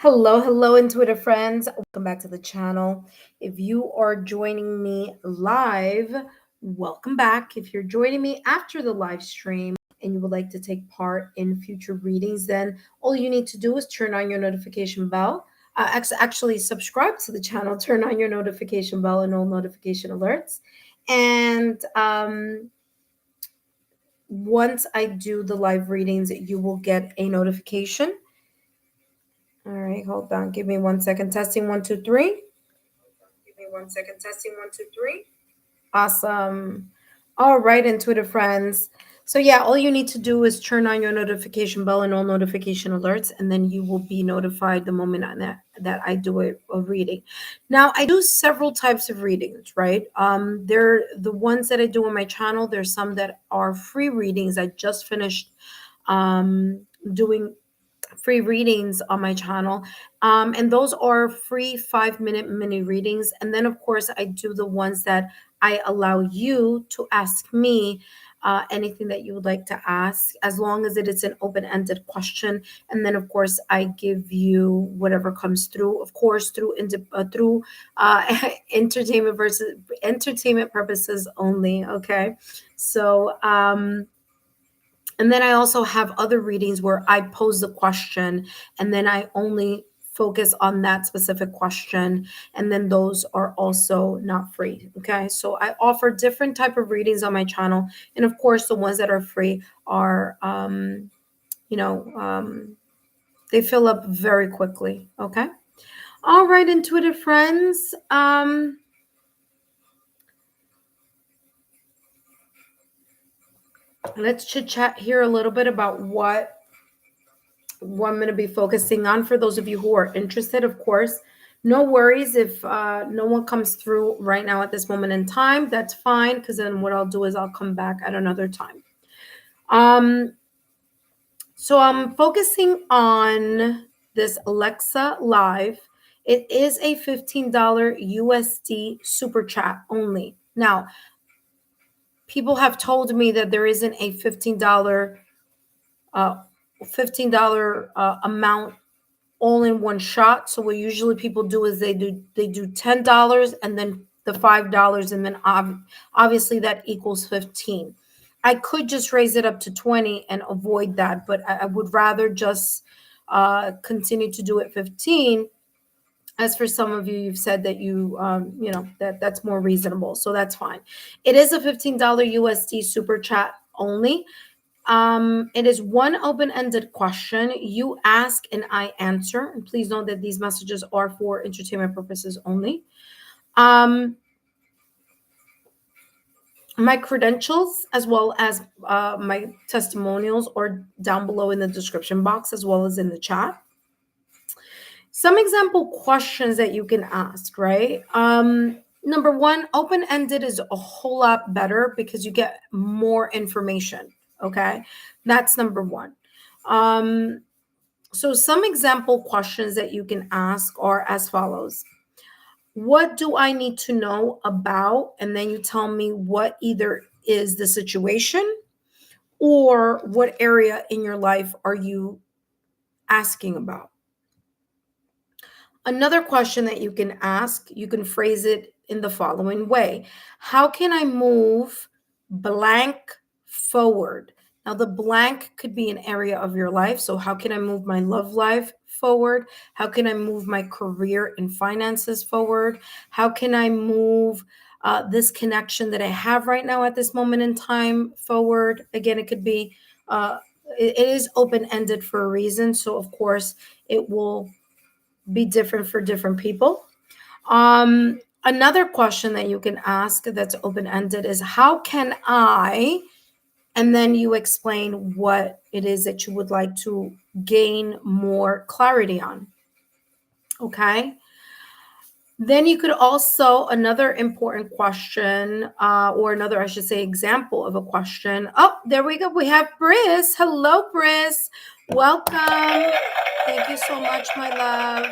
Hello, intuitive friends. Welcome back to the channel. If you are joining me live, welcome back. If you're joining me after the live stream and you would like to take part in future readings, then all you need to do is turn on your notification bell. Actually, subscribe to the channel, turn on your notification bell and all notification alerts. And once I do the live readings, you will get a notification. All right, hold on. Give me 1 second. Testing 1, 2, 3. Give me 1 second. Testing 1, 2, 3. Awesome. All right, intuitive friends. So yeah, all you need to do is turn on your notification bell and all notification alerts, and then you will be notified the moment that I do a reading. Now, I do several types of readings, right? They're the ones that I do on my channel. There's some that are free readings. I just finished doing free readings on my channel, and those are free 5-minute mini readings. And then of course I do the ones that I allow you to ask me anything that you would like to ask, as long as it is an open-ended question. And then of course I give you whatever comes through, of course through entertainment purposes only. Okay, so and then I also have other readings where I pose the question and then I only focus on that specific question. And then those are also not free. Okay. So I offer different type of readings on my channel. And of course, the ones that are free are, they fill up very quickly. Okay. All right, intuitive friends. Let's chit chat here a little bit about what I'm going to be focusing on. For those of you who are interested, of course, no worries if no one comes through right now at this moment in time. That's fine, because then what I'll do is I'll come back at another time. So I'm focusing on this Lexa Live. It is a $15 USD super chat only. Now, people have told me that there isn't a $15 amount all in one shot. So what usually people do is they do $10 and then the $5, and then obviously that equals 15. I could just raise it up to 20 and avoid that, but I would rather just continue to do it 15. As for some of you, you've said that that's more reasonable, so that's fine. It is a $15 USD super chat only. It is one open-ended question. You ask and I answer. And please note that these messages are for entertainment purposes only. My credentials, as well as my testimonials, are down below in the description box, as well as in the chat. Some example questions that you can ask, right? Number one, open-ended is a whole lot better because you get more information. Okay, that's number one. So some example questions that you can ask are as follows. What do I need to know about? And then you tell me what either is the situation or what area in your life are you asking about. Another question that you can ask, you can phrase it in the following way. How can I move blank forward? Now, the blank could be an area of your life. So how can I move my love life forward? How can I move my career and finances forward? How can I move this connection that I have right now at this moment in time forward? Again, it could be, it is open-ended for a reason. So of course it will be different for different people. Another question that you can ask that's open-ended is, how can I, and then you explain what it is that you would like to gain more clarity on. Okay. Then you could also, another important question, or another, I should say, example of a question. Oh, there we go. We have Briss. Hello, Briss. Welcome. Thank you so much, my love.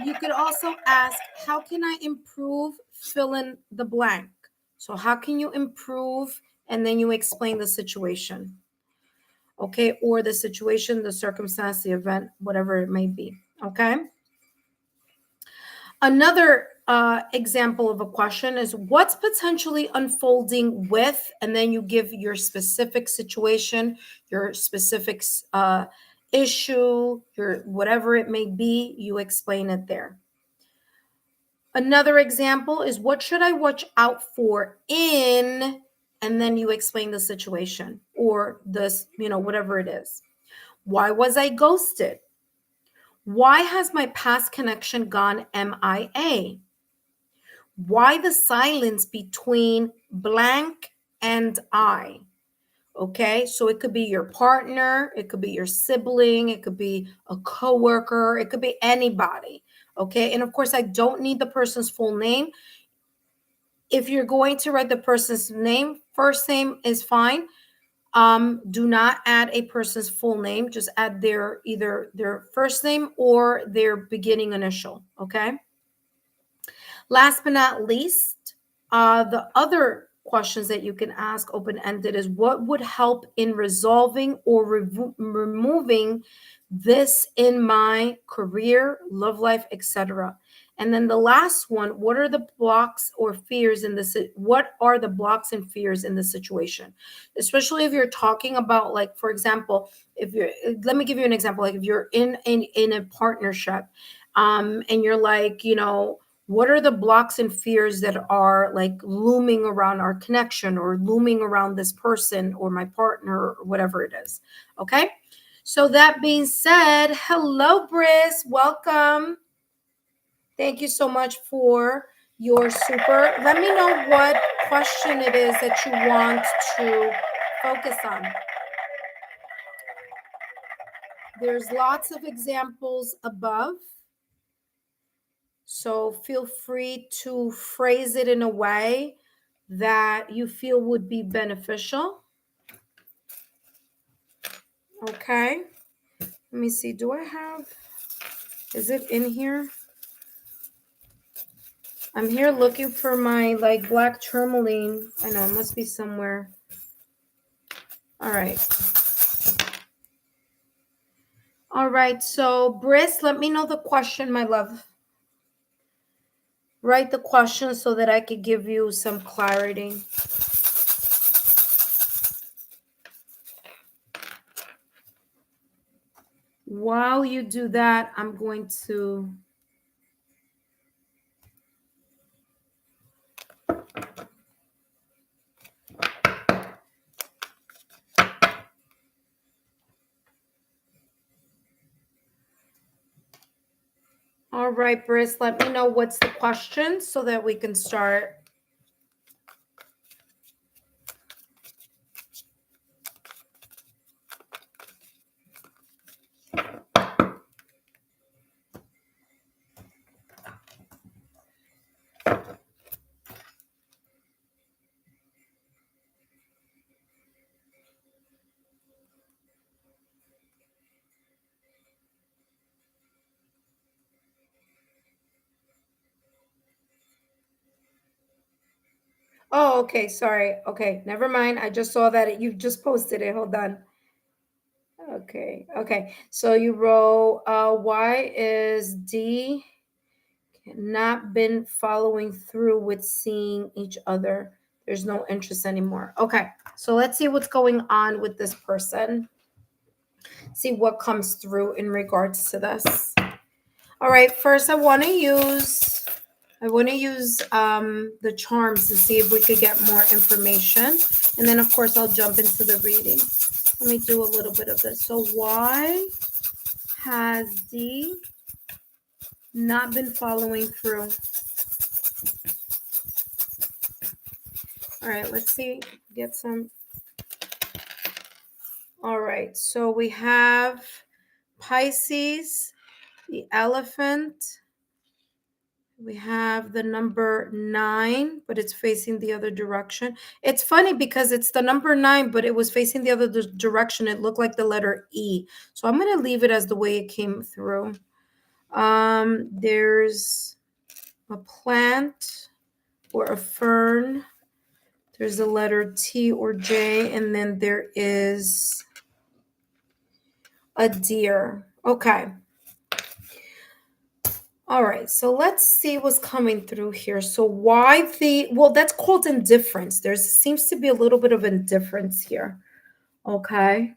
You could also ask, how can I improve fill in the blank? So how can you improve? And then you explain the situation. okay? Or the situation, the circumstance, the event, whatever it may be, okay? Another example of a question is what's potentially unfolding with, and then you give your specific situation, your specific issue, your whatever it may be, you explain it there. Another example is what should I watch out for in, and then you explain the situation or this, whatever it is. Why was I ghosted? Why has my past connection gone MIA? Why the silence between blank and I? Okay, so it could be your partner, it could be your sibling, it could be a coworker, it could be anybody. Okay, and of course, I don't need the person's full name. If you're going to write the person's name, first name is fine. Do not add a person's full name. Just add either their first name or their beginning initial. Okay. Last but not least, the other questions that you can ask open-ended is what would help in resolving or removing this in my career, love life, etc. And then the last one, what are the blocks or fears in this? What are the blocks and fears in the situation? Especially if you're talking about, like, for example, let me give you an example. Like if you're in a partnership, and you're like, what are the blocks and fears that are like looming around our connection or looming around this person or my partner or whatever it is? Okay. So that being said, hello, Briss. Welcome. Thank you so much for your super. Let me know what question it is that you want to focus on. There's lots of examples above. So feel free to phrase it in a way that you feel would be beneficial. Okay. Let me see. Is it in here? I'm here looking for my black tourmaline. I know it must be somewhere. All right. All right. So Briss, let me know the question, my love. Write the question so that I could give you some clarity. While you do that, I'm going to All right, Briss, let me know what's the question so that we can start. Oh, okay. Sorry. Okay. Never mind. I just saw that you just posted it. Hold on. Okay. Okay. So you wrote, why is D not been following through with seeing each other? There's no interest anymore. Okay. So let's see what's going on with this person. See what comes through in regards to this. All right. First, I want to use the charms to see if we could get more information. And then, of course, I'll jump into the reading. Let me do a little bit of this. So why has D not been following through? All right, let's see. Get some. All right, so we have Pisces, the elephant. We have the number 9, but it's facing the other direction. It's funny because it's the number 9, but it was facing the other direction. It looked like the letter E. So I'm going to leave it as the way it came through. There's a plant or a fern. There's a letter T or J, and then there is a deer. Okay. All right. So let's see what's coming through here. So why well, that's called indifference. There seems to be a little bit of indifference here. Okay.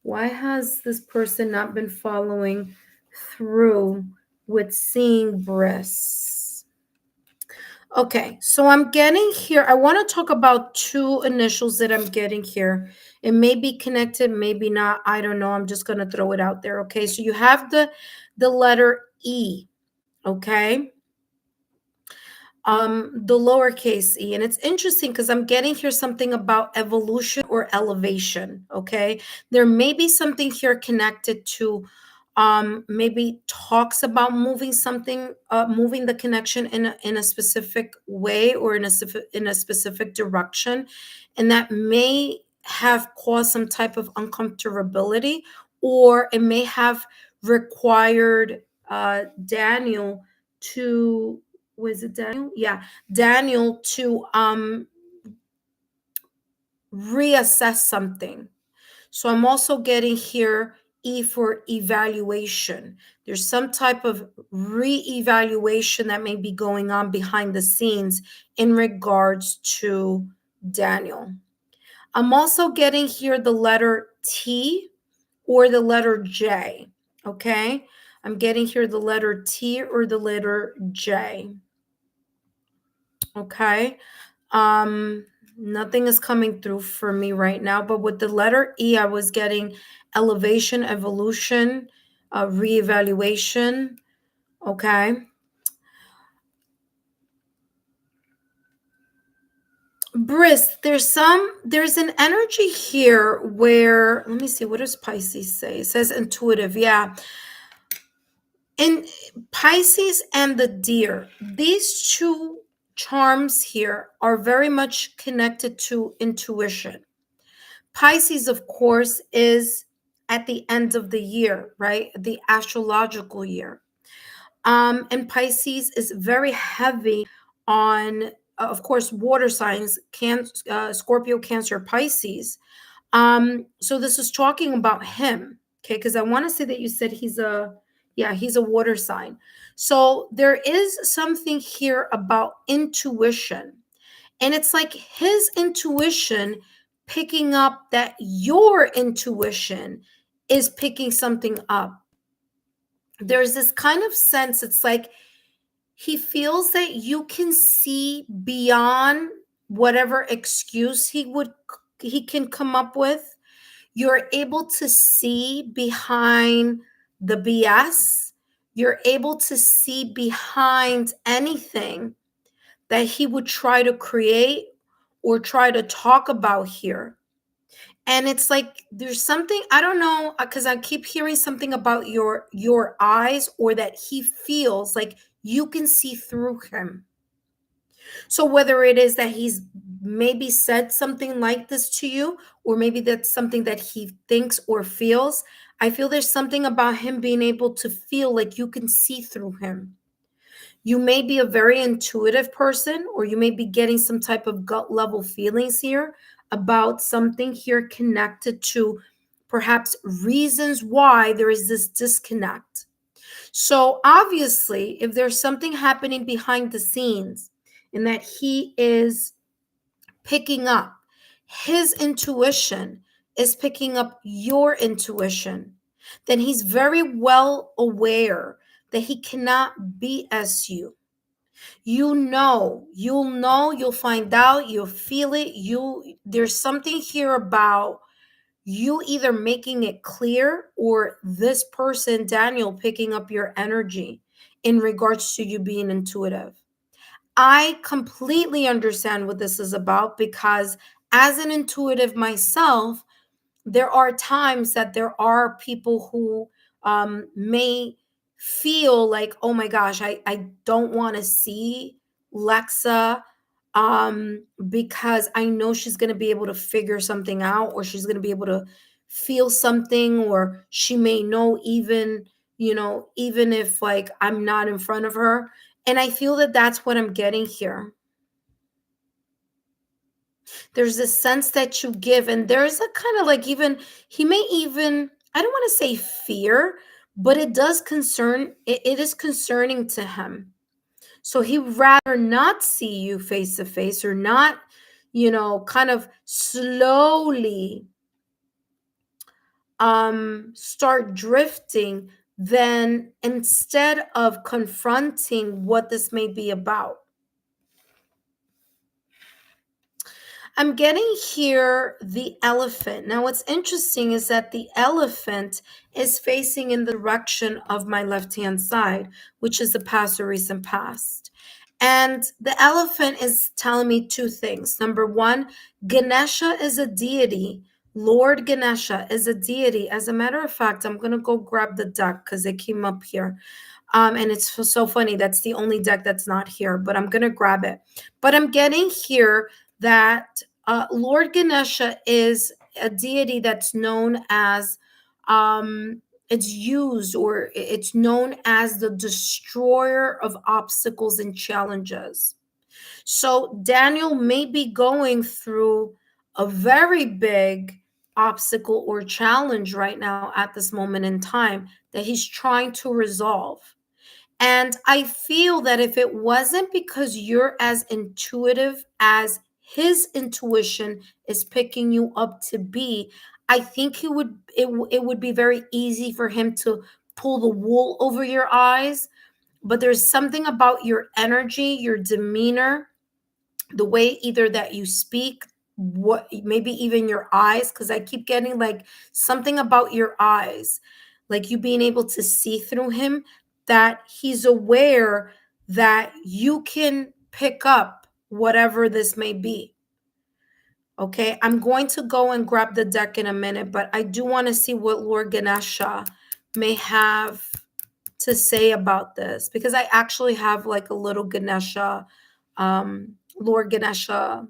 Why has this person not been following through with seeing Briss? Okay, so I'm getting here. I want to talk about two initials that I'm getting here. It may be connected, maybe not. I don't know. I'm just going to throw it out there. Okay, so you have the letter E. Okay, the lowercase e, and it's interesting because I'm getting here something about evolution or elevation. Okay, there may be something here connected to maybe talks about moving something, moving the connection in a specific way or in a specific direction, and that may have caused some type of uncomfortability, or it may have required Daniel to, was it Daniel? Yeah, Daniel to reassess something. So I'm also getting here E for evaluation. There's some type of re-evaluation that may be going on behind the scenes in regards to Daniel. I'm also getting here the letter T or the letter J. Okay. I'm getting here the letter T or the letter J. Okay. Um, Nothing is coming through for me right now, but with the letter E, I was getting elevation, evolution, reevaluation. Okay. Briss, there's an energy here where, let me see, what does Pisces say? It says intuitive. Yeah. In Pisces and the deer, these two charms here are very much connected to intuition. Pisces, of course, is at the end of the year, right? The astrological year. And Pisces is very heavy on, of course, water signs, Scorpio, Cancer, Pisces. So this is talking about him, okay? Because I want to say that you said he's a water sign. So there is something here about intuition. And it's like his intuition picking up that your intuition is picking something up. There's this kind of sense, it's like he feels that you can see beyond whatever excuse he can come up with. You're able to see behind the BS. You're able to see behind anything that he would try to create or try to talk about here. And it's like there's something, I don't know, because I keep hearing something about your eyes, or that he feels like you can see through him. So whether it is that he's maybe said something like this to you, or maybe that's something that he thinks or feels, I feel there's something about him being able to feel like you can see through him. You may be a very intuitive person, or you may be getting some type of gut level feelings here about something here connected to perhaps reasons why there is this disconnect. So, obviously, if there's something happening behind the scenes and that he is picking up, his intuition is picking up your intuition, then he's very well aware that he cannot BS you. You'll find out, you'll feel it. There's something here about you either making it clear, or this person, Daniel, picking up your energy in regards to you being intuitive. I completely understand what this is about, because as an intuitive myself, there are times that there are people who may feel like, oh my gosh, I don't want to see Lexa, because I know she's going to be able to figure something out, or she's going to be able to feel something, or she may know, even if like I'm not in front of her. And I feel that that's what I'm getting here. There's this sense that you give, and there's a kind of like, even he may even I don't want to say fear, but it does concern, it is concerning to him. So he'd rather not see you face to face, or not, kind of slowly start drifting, than instead of confronting what this may be about. I'm getting here the elephant. Now, what's interesting is that the elephant is facing in the direction of my left-hand side, which is the past or recent past. And the elephant is telling me two things. Number one, Ganesha is a deity. Lord Ganesha is a deity. As a matter of fact, I'm going to go grab the deck because it came up here. And it's so funny. That's the only deck that's not here, but I'm going to grab it. But I'm getting here that Lord Ganesha is a deity that's known as, it's used, or it's known as the destroyer of obstacles and challenges. So Daniel may be going through a very big obstacle or challenge right now at this moment in time that he's trying to resolve. And I feel that if it wasn't because you're as intuitive as his intuition is picking you up to be, I think it would be very easy for him to pull the wool over your eyes. But there's something about your energy, your demeanor, the way either that you speak, what maybe even your eyes, because I keep getting like something about your eyes, like you being able to see through him, that he's aware that you can pick up whatever this may be. Okay, I'm going to go and grab the deck in a minute, but I do want to see what Lord Ganesha may have to say about this, because I actually have like a little Ganesha, Lord Ganesha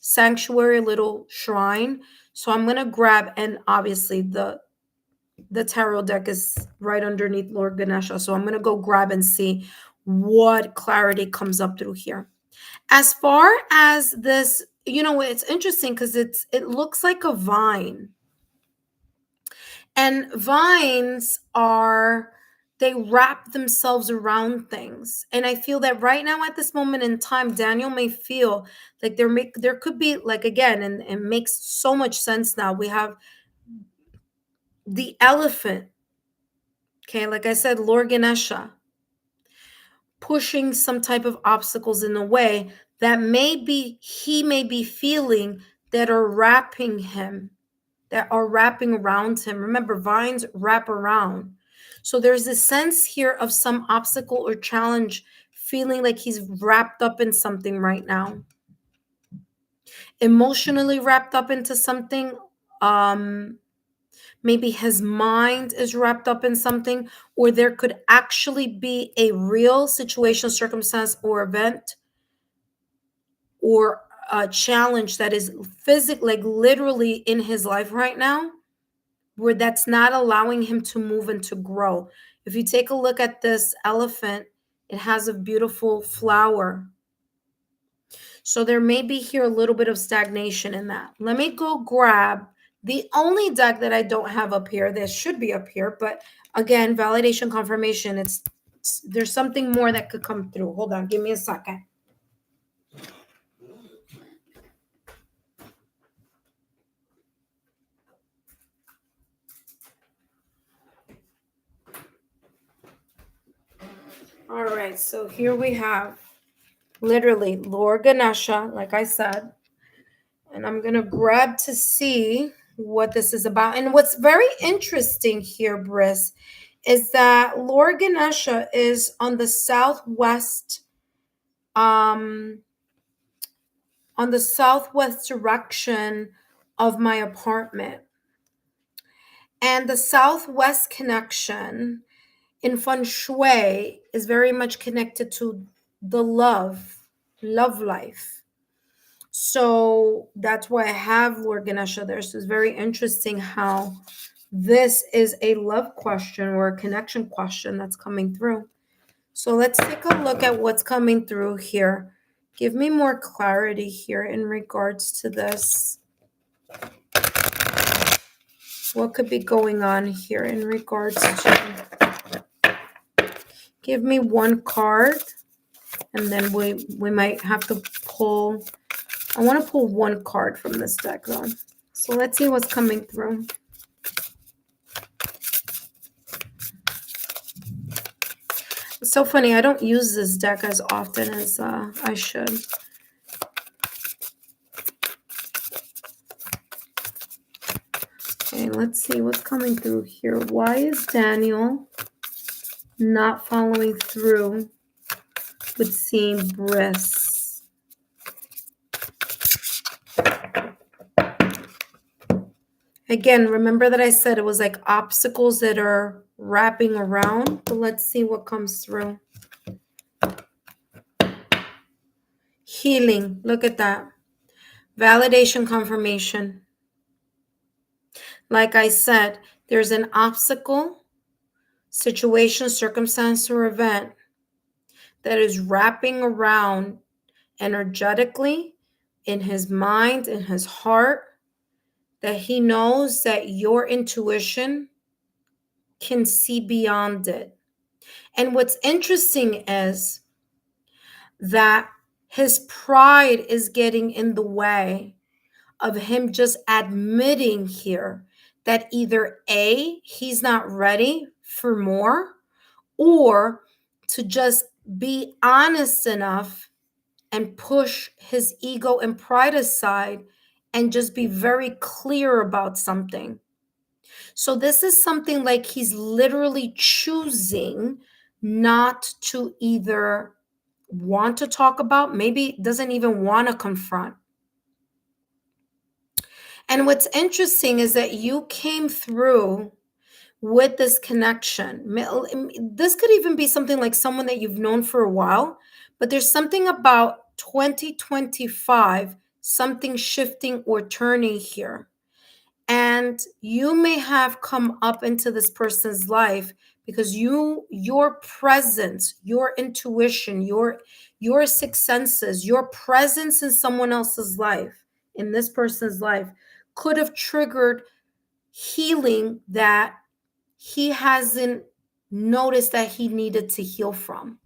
sanctuary, little shrine. So I'm gonna grab, and obviously the tarot deck is right underneath Lord Ganesha. So I'm gonna go grab and see what clarity comes up through here. As far as this, it's interesting because it looks like a vine. And vines are, they wrap themselves around things. And I feel that right now at this moment in time, Daniel may feel like there could be, like, again, and it makes so much sense now. We have the elephant, okay, like I said, Lord Ganesha, pushing some type of obstacles in a way that maybe he may be feeling that are wrapping him, that are wrapping around him. Remember, vines wrap around. So there's a sense here of some obstacle or challenge, feeling like he's wrapped up in something right now, emotionally wrapped up into something. Maybe his mind is wrapped up in something, or there could actually be a real situation, circumstance, or event, or a challenge that is physically, like literally in his life right now, where that's not allowing him to move and to grow. If you take a look at this elephant, it has a beautiful flower. So there may be here a little bit of stagnation in that. Let me go grab the only deck that I don't have up here. This should be up here, but again, validation, confirmation, there's something more that could come through. Hold on, give me a second. All right, so here we have literally Lord Ganesha, like I said, and I'm going to grab to see what this is about. And what's very interesting here, Briss, is that Lord Ganesha is on the southwest, on the southwest direction of my apartment. And the southwest connection in feng shui is very much connected to the love life. So that's why I have Lord Ganesha there. So it's very interesting how this is a love question or a connection question that's coming through. So let's take a look at what's coming through here. Give me more clarity here in regards to this. What could be going on here in regards to... Give me one card, and then we might have to pull... I want to pull one card from this deck, though. So let's see what's coming through. It's so funny. I don't use this deck as often as I should. Okay, let's see what's coming through here. Why is Daniel not following through with seeing Briss? Again, remember that I said it was like obstacles that are wrapping around. But let's see what comes through. Healing. Look at that. Validation, confirmation. Like I said, there's an obstacle, situation, circumstance, or event that is wrapping around energetically in his mind, in his heart, that he knows that your intuition can see beyond it. And what's interesting is that his pride is getting in the way of him just admitting here that either A, he's not ready for more, or to just be honest enough and push his ego and pride aside and just be very clear about something. So this is something like he's literally choosing not to either want to talk about, maybe doesn't even want to confront. And what's interesting is that you came through with this connection. This could even be something like someone that you've known for a while, but there's something about 2025, something shifting or turning here. And you may have come up into this person's life because your presence, your intuition, your sixth senses, your presence in someone else's life, in this person's life, could have triggered healing that he hasn't noticed that he needed to heal from.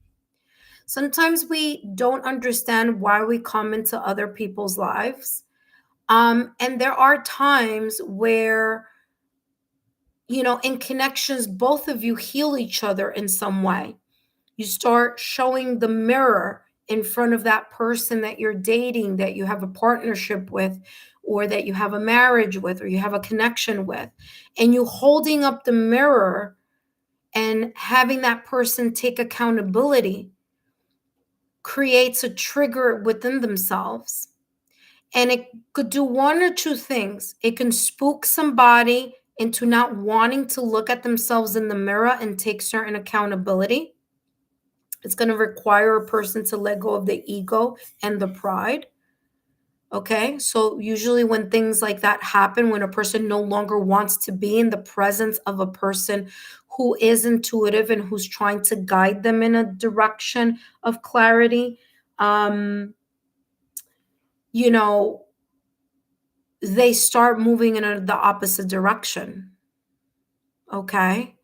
Sometimes we don't understand why we come into other people's lives. And there are times where, in connections, both of you heal each other in some way. You start showing the mirror in front of that person that you're dating, that you have a partnership with, or that you have a marriage with, or you have a connection with. And you holding up the mirror and having that person take accountability creates a trigger within themselves. And it could do one or two things. It can spook somebody into not wanting to look at themselves in the mirror and take certain accountability. It's going to require a person to let go of the ego and the pride. Okay, so usually when things like that happen, when a person no longer wants to be in the presence of a person who is intuitive and who's trying to guide them in a direction of clarity, they start moving in the opposite direction. Okay,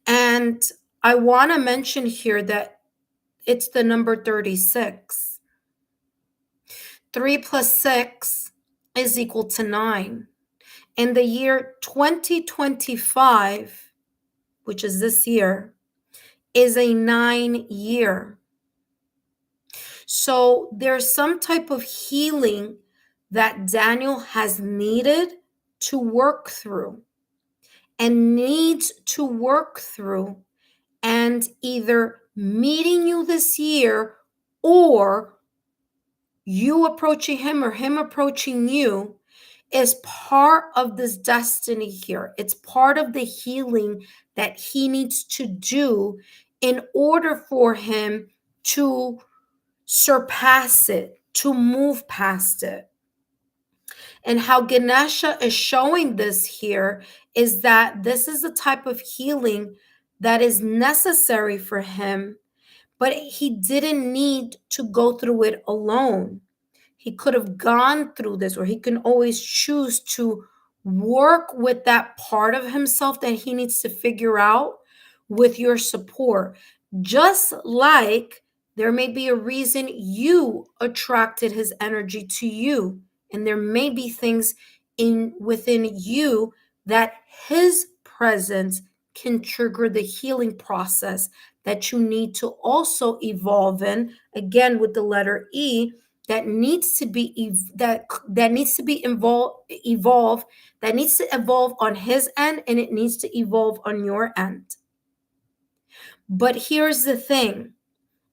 and I want to mention here that it's the number 36. 3 plus 6 is equal to 9. In the year 2025, which is this year, is a 9 year. So there's some type of healing that Daniel has needed to work through and needs to work through, and either meeting you this year or you approaching him or him approaching you is part of this destiny here. It's part of the healing that he needs to do in order for him to surpass it, to move past it. And how Ganesha is showing this here is that this is the type of healing that is necessary for him, but he didn't need to go through it alone. He could have gone through this, or he can always choose to Work with that part of himself that he needs to figure out with your support. Just like there may be a reason you attracted his energy to you, and there may be things within you that his presence can trigger the healing process that you need to also evolve in. Again, with the letter E, that needs to be that needs to be evolve that needs to evolve on his end, and it needs to evolve on your end. But here's the thing,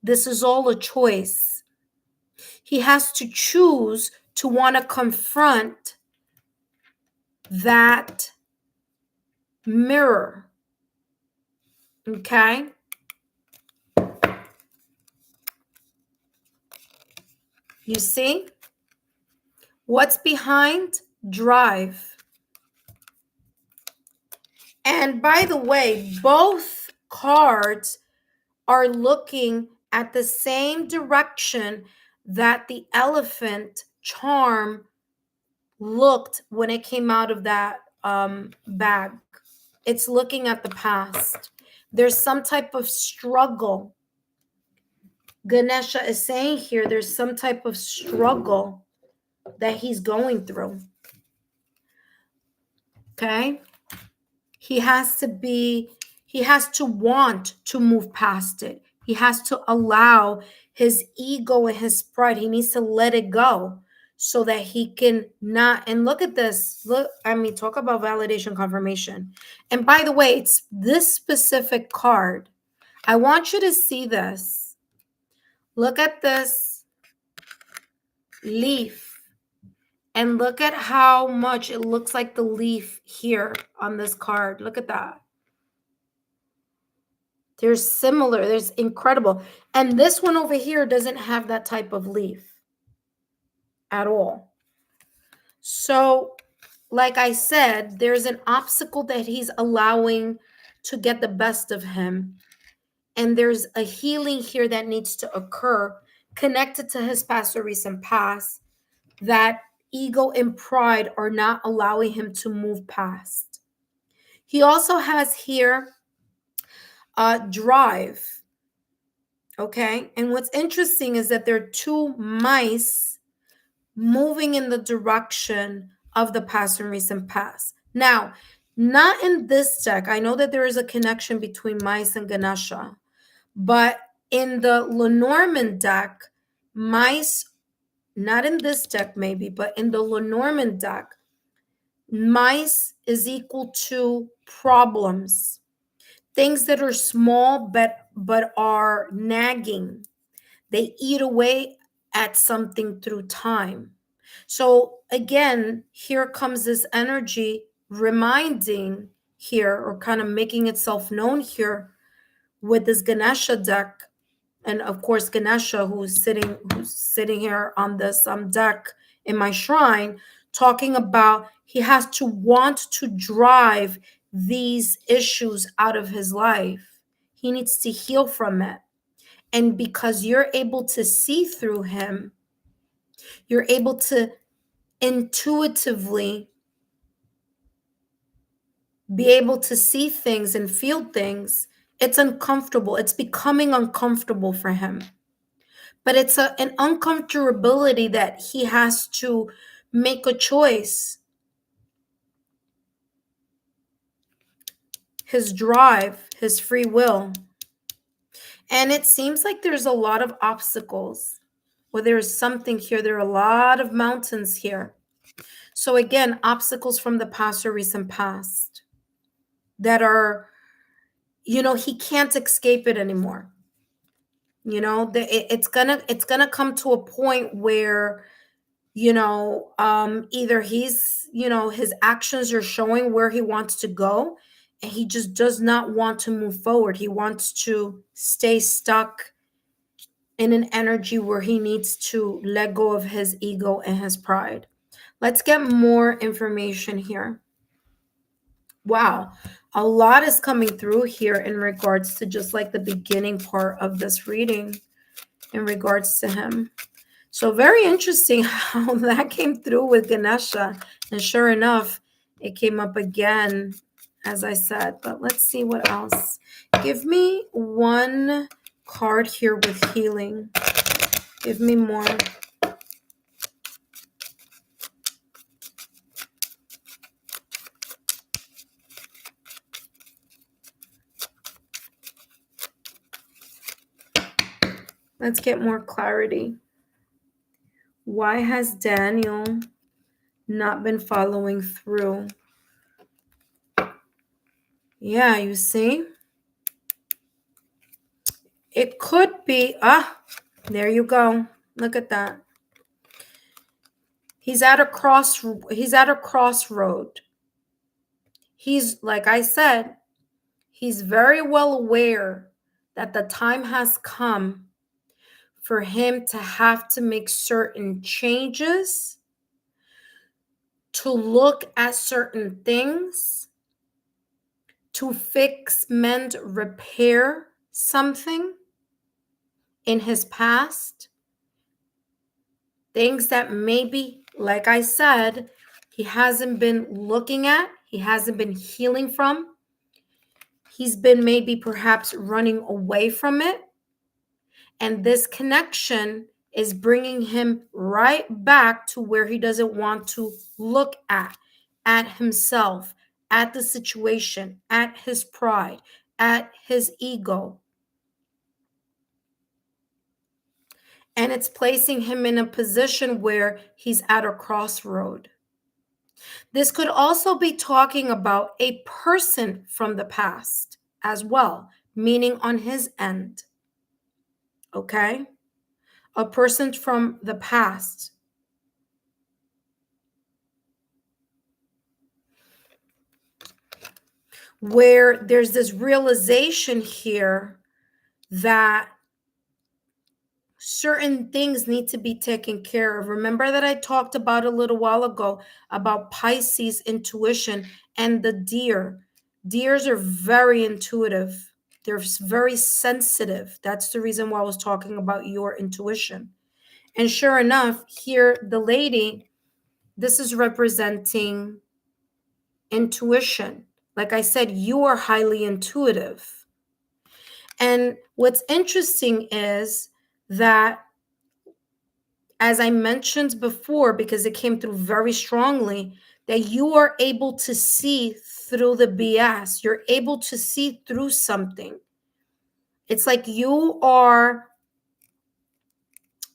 this is all a choice. He has to choose to want to confront that mirror. Okay? You see? What's behind? Drive. And by the way, both cards are looking at the same direction that the elephant charm looked when it came out of that bag. It's looking at the past. There's some type of struggle. Ganesha is saying here there's some type of struggle that he's going through. Okay? He has to want to move past it. He has to allow his ego and his pride. He needs to let it go so that he can not. And look at this. Look, I mean, talk about validation confirmation. And by the way, it's this specific card. I want you to see this. Look at this leaf. And look at how much it looks like the leaf here on this card. Look at that. There's incredible. And this one over here doesn't have that type of leaf at all. So, like I said, there's an obstacle that he's allowing to get the best of him. And there's a healing here that needs to occur connected to his past or recent past that ego and pride are not allowing him to move past. He also has here drive. Okay. And what's interesting is that there are two mice moving in the direction of the past and recent past. Now, not in this deck. I know that there is a connection between mice and Ganesha, but in the Lenormand deck, mice, not in this deck maybe, but in the Lenormand deck, mice is equal to problems, things that are small but are nagging. They eat away at something through time. So again, here comes this energy reminding here, or kind of making itself known here with this Ganesha deck. And of course, Ganesha, who's sitting here on this deck in my shrine, talking about he has to want to drive these issues out of his life. He needs to heal from it. And because you're able to see through him, you're able to intuitively be able to see things and feel things. It's uncomfortable. It's becoming uncomfortable for him. But it's an uncomfortability that he has to make a choice. His drive, his free will. And it seems like there's a lot of obstacles. Well, there's something here. There are a lot of mountains here. So again, obstacles from the past or recent past that are, he can't escape it anymore. It's gonna come to a point where, either he's, his actions are showing where he wants to go, and he just does not want to move forward. He wants to stay stuck in an energy where he needs to let go of his ego and his pride. Let's get more information here. Wow, a lot is coming through here in regards to just like the beginning part of this reading in regards to him. So very interesting how that came through with Ganesha. And sure enough, It came up again, as I said, but let's see what else. Give me one card here with healing. Give me more. Let's get more clarity. Why has Daniel not been following through? Yeah, you see? It could be, there you go. Look at that. He's at a crossroad. He's, like I said, he's very well aware that the time has come for him to have to make certain changes, to look at certain things, to fix, mend, repair something in his past. Things that maybe, like I said, he hasn't been looking at, he hasn't been healing from. He's been maybe perhaps running away from it. And this connection is bringing him right back to where he doesn't want to look at himself, at the situation, at his pride, at his ego. And it's placing him in a position where he's at a crossroad. This could also be talking about a person from the past as well, meaning on his end. Okay? A person from the past. Where there's this realization here that certain things need to be taken care of. Remember that I talked about a little while ago about Pisces intuition and the deer. Deers are very intuitive. They're very sensitive. That's the reason why I was talking about your intuition. And sure enough, here the lady, this is representing intuition. Like I said, you are highly intuitive. And what's interesting is that, as I mentioned before, because it came through very strongly, that you are able to see through the BS. You're able to see through something. It's like you are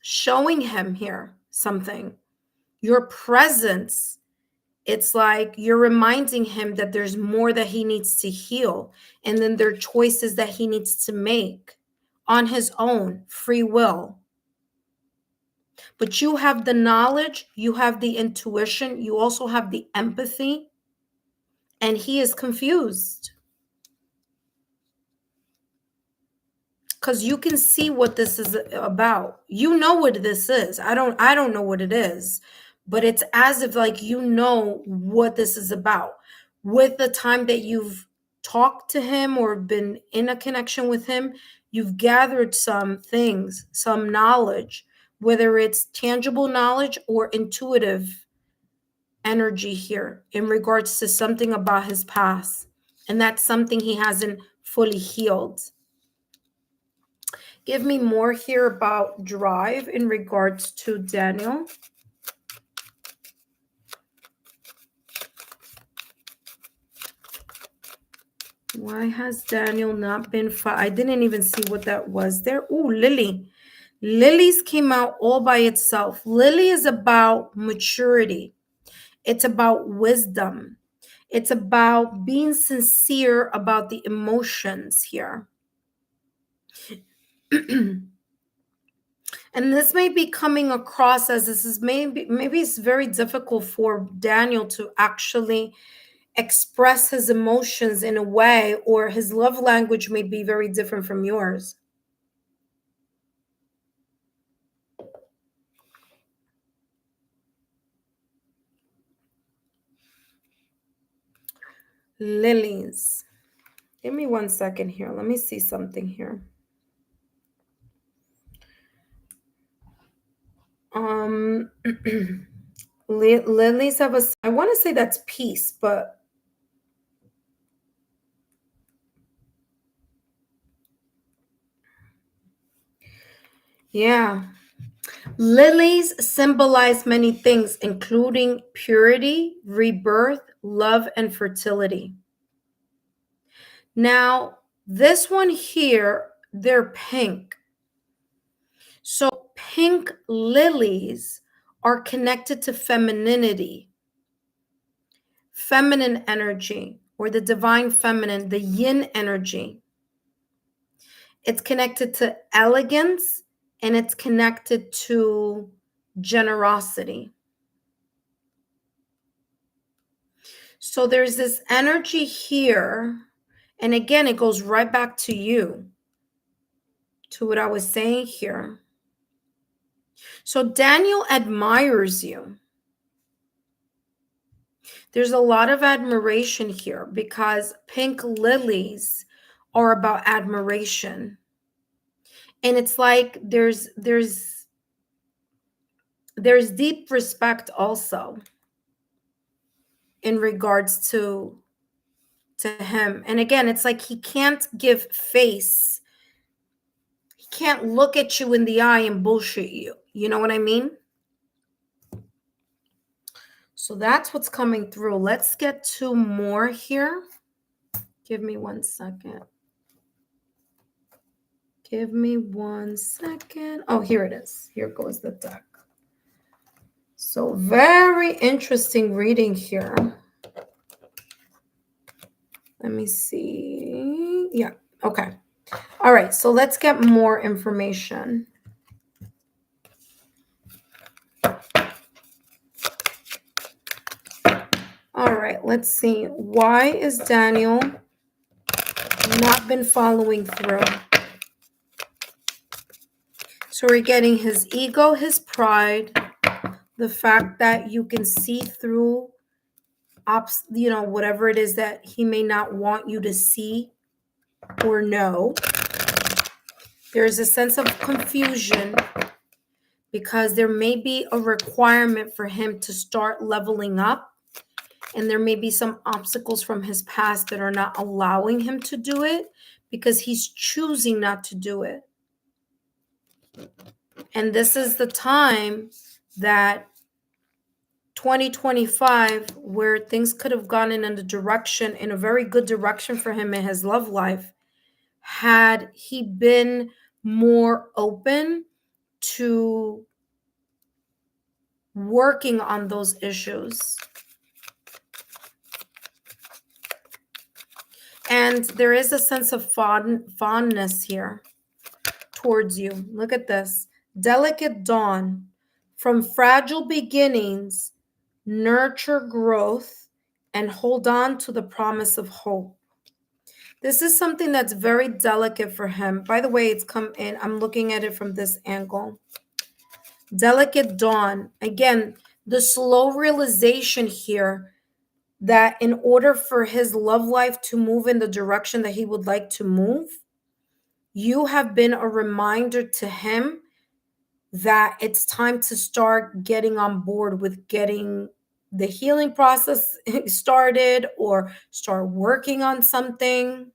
showing him here something. Your presence, it's like you're reminding him that there's more that he needs to heal. And then there are choices that he needs to make on his own free will. But you have the knowledge, you have the intuition, you also have the empathy, and he is confused. Because you can see what this is about. You know what this is. I don't know what it is, but it's as if like you know what this is about. With the time that you've talked to him or been in a connection with him, you've gathered some things, some knowledge, whether it's tangible knowledge or intuitive energy here in regards to something about his past. And that's something he hasn't fully healed. Give me more here about drive in regards to Daniel. Why has Daniel not been I didn't even see what that was there. Oh, Lily. Lily's came out all by itself. Lily is about maturity. It's about wisdom. It's about being sincere about the emotions here. And this may be coming across as this is maybe it's very difficult for Daniel to actually express his emotions in a way, or his love language may be very different from yours. Lilies. Give me 1 second here. Let me see something here. Lilies have I want to say that's peace, but yeah. Lilies symbolize many things, including purity, rebirth, love, and fertility. Now, this one here, they're pink. So, pink lilies are connected to femininity, feminine energy, or the divine feminine, the yin energy. It's connected to elegance and it's connected to generosity. So there's this energy here. And again, it goes right back to you, to what I was saying here. So Daniel admires you. There's a lot of admiration here because pink lilies are about admiration. And it's like there's deep respect also in regards to him. And again, it's like he can't give face. He can't look at you in the eye and bullshit you. You know what I mean? So that's what's coming through. Let's get two more here. Give me 1 second. Give me 1 second. Oh, here it is. Here goes the deck. So very interesting reading here. Let me see. Yeah. Okay. All right. So let's get more information. All right. Let's see. Why is Daniel not been following through? So we're getting his ego, his pride, the fact that you can see through whatever it is that he may not want you to see or know. There's a sense of confusion because there may be a requirement for him to start leveling up, and there may be some obstacles from his past that are not allowing him to do it because he's choosing not to do it. And this is the time that 2025, where things could have gone in a very good direction for him in his love life, had he been more open to working on those issues. And there is a sense of fondness here towards you. Look at this. Delicate dawn. From fragile beginnings, nurture growth and hold on to the promise of hope. This is something that's very delicate for him. By the way, it's come in. I'm looking at it from this angle. Delicate dawn. Again, the slow realization here that in order for his love life to move in the direction that he would like to move, you have been a reminder to him that it's time to start getting on board with getting the healing process started or start working on something.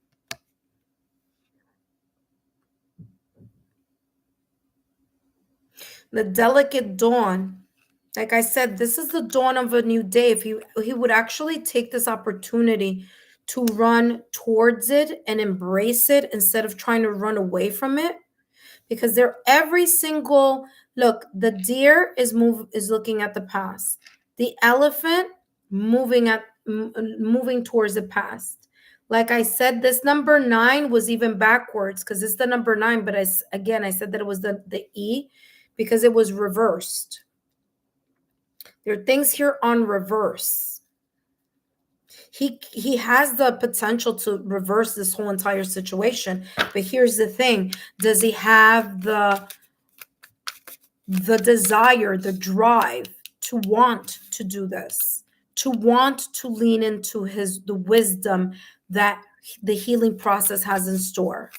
The delicate dawn. Like I said, this is the dawn of a new day. If he would actually take this opportunity to run towards it and embrace it instead of trying to run away from it, because every single look, the deer is looking at the past. The elephant moving towards the past. Like I said, this number 9 was even backwards because it's the number 9. But I said that it was the E because it was reversed. There are things here on reverse. He has the potential to reverse this whole entire situation. But here's the thing. Does he have the desire, the drive to want to do this, to want to lean into the wisdom that the healing process has in store?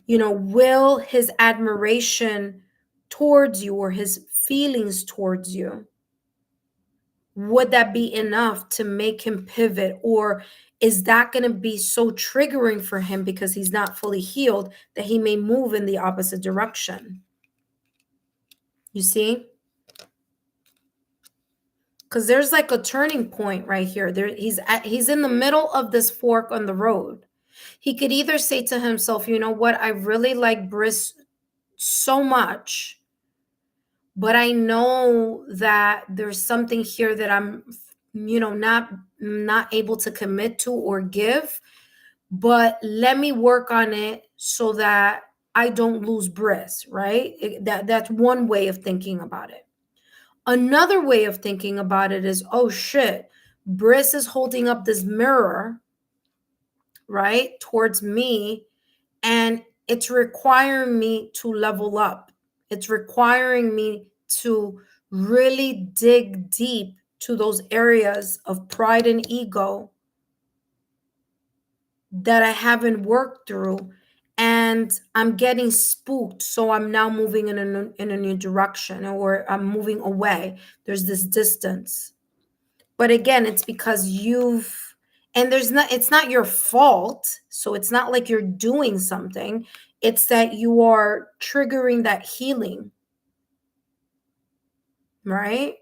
Will his admiration towards you or his feelings towards you, would that be enough to make him pivot? Or is that going to be so triggering for him because he's not fully healed that he may move in the opposite direction? You see? Because there's like a turning point right here. He's in the middle of this fork on the road. He could either say to himself, you know what, I really like Briss so much, but I know that there's something here that I'm, not able to commit to or give, but let me work on it so that I don't lose Briss, right? That's one way of thinking about it. Another way of thinking about it is, oh shit, Briss is holding up this mirror, right, towards me, and it's requiring me to level up. It's requiring me to really dig deep to those areas of pride and ego that I haven't worked through. And I'm getting spooked. So I'm now moving in a new direction, or I'm moving away. There's this distance. But again, it's because it's not your fault. So it's not like you're doing something. It's that you are triggering that healing, right?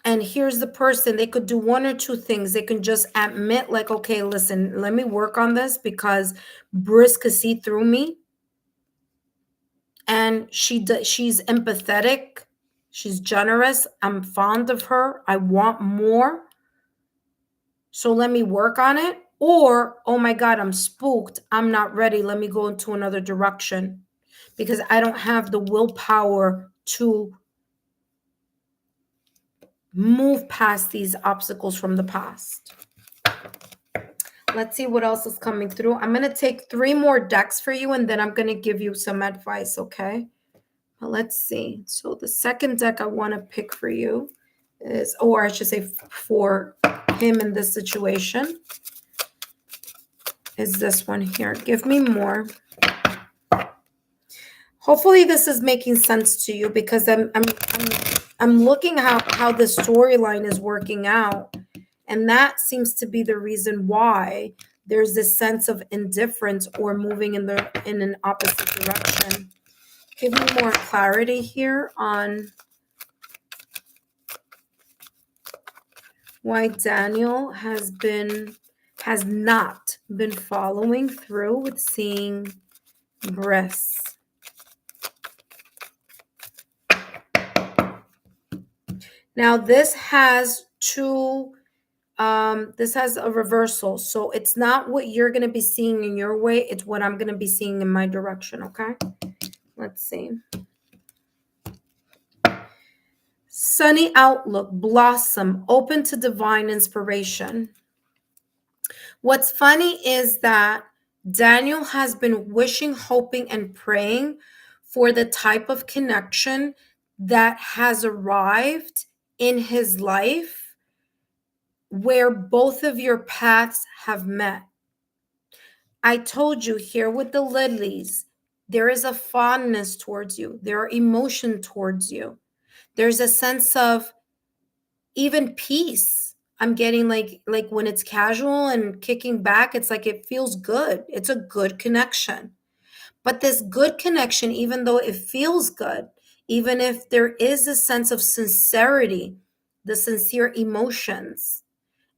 And here's the person, they could do one or two things. They can just admit, like, okay, listen, let me work on this because Briss could see through me. And she's empathetic. She's generous. I'm fond of her. I want more. So let me work on it. Or, oh my God, I'm spooked. I'm not ready. Let me go into another direction because I don't have the willpower to move past these obstacles from the past. Let's see what else is coming through. I'm going to take 3 more decks for you, and then I'm going to give you some advice, okay? But let's see. So the second deck I want to pick for you is, or I should say for him in this situation, is this one here. Give me more. Hopefully this is making sense to you, because I'm looking how the storyline is working out, and that seems to be the reason why there's this sense of indifference or moving in an opposite direction. Give me more clarity here on why Daniel has not been following through with seeing Briss. Now this has this has a reversal. So it's not what you're going to be seeing in your way. It's what I'm going to be seeing in my direction. Okay. Let's see. Sunny outlook, blossom, open to divine inspiration. What's funny is that Daniel has been wishing, hoping, and praying for the type of connection that has arrived in his life where both of your paths have met. I told you here with the lilies, there is a fondness towards you. There are emotion towards you. There's a sense of even peace. I'm getting like when it's casual and kicking back, it's like it feels good. It's a good connection. But this good connection, even though it feels good, even if there is a sense of sincerity, the sincere emotions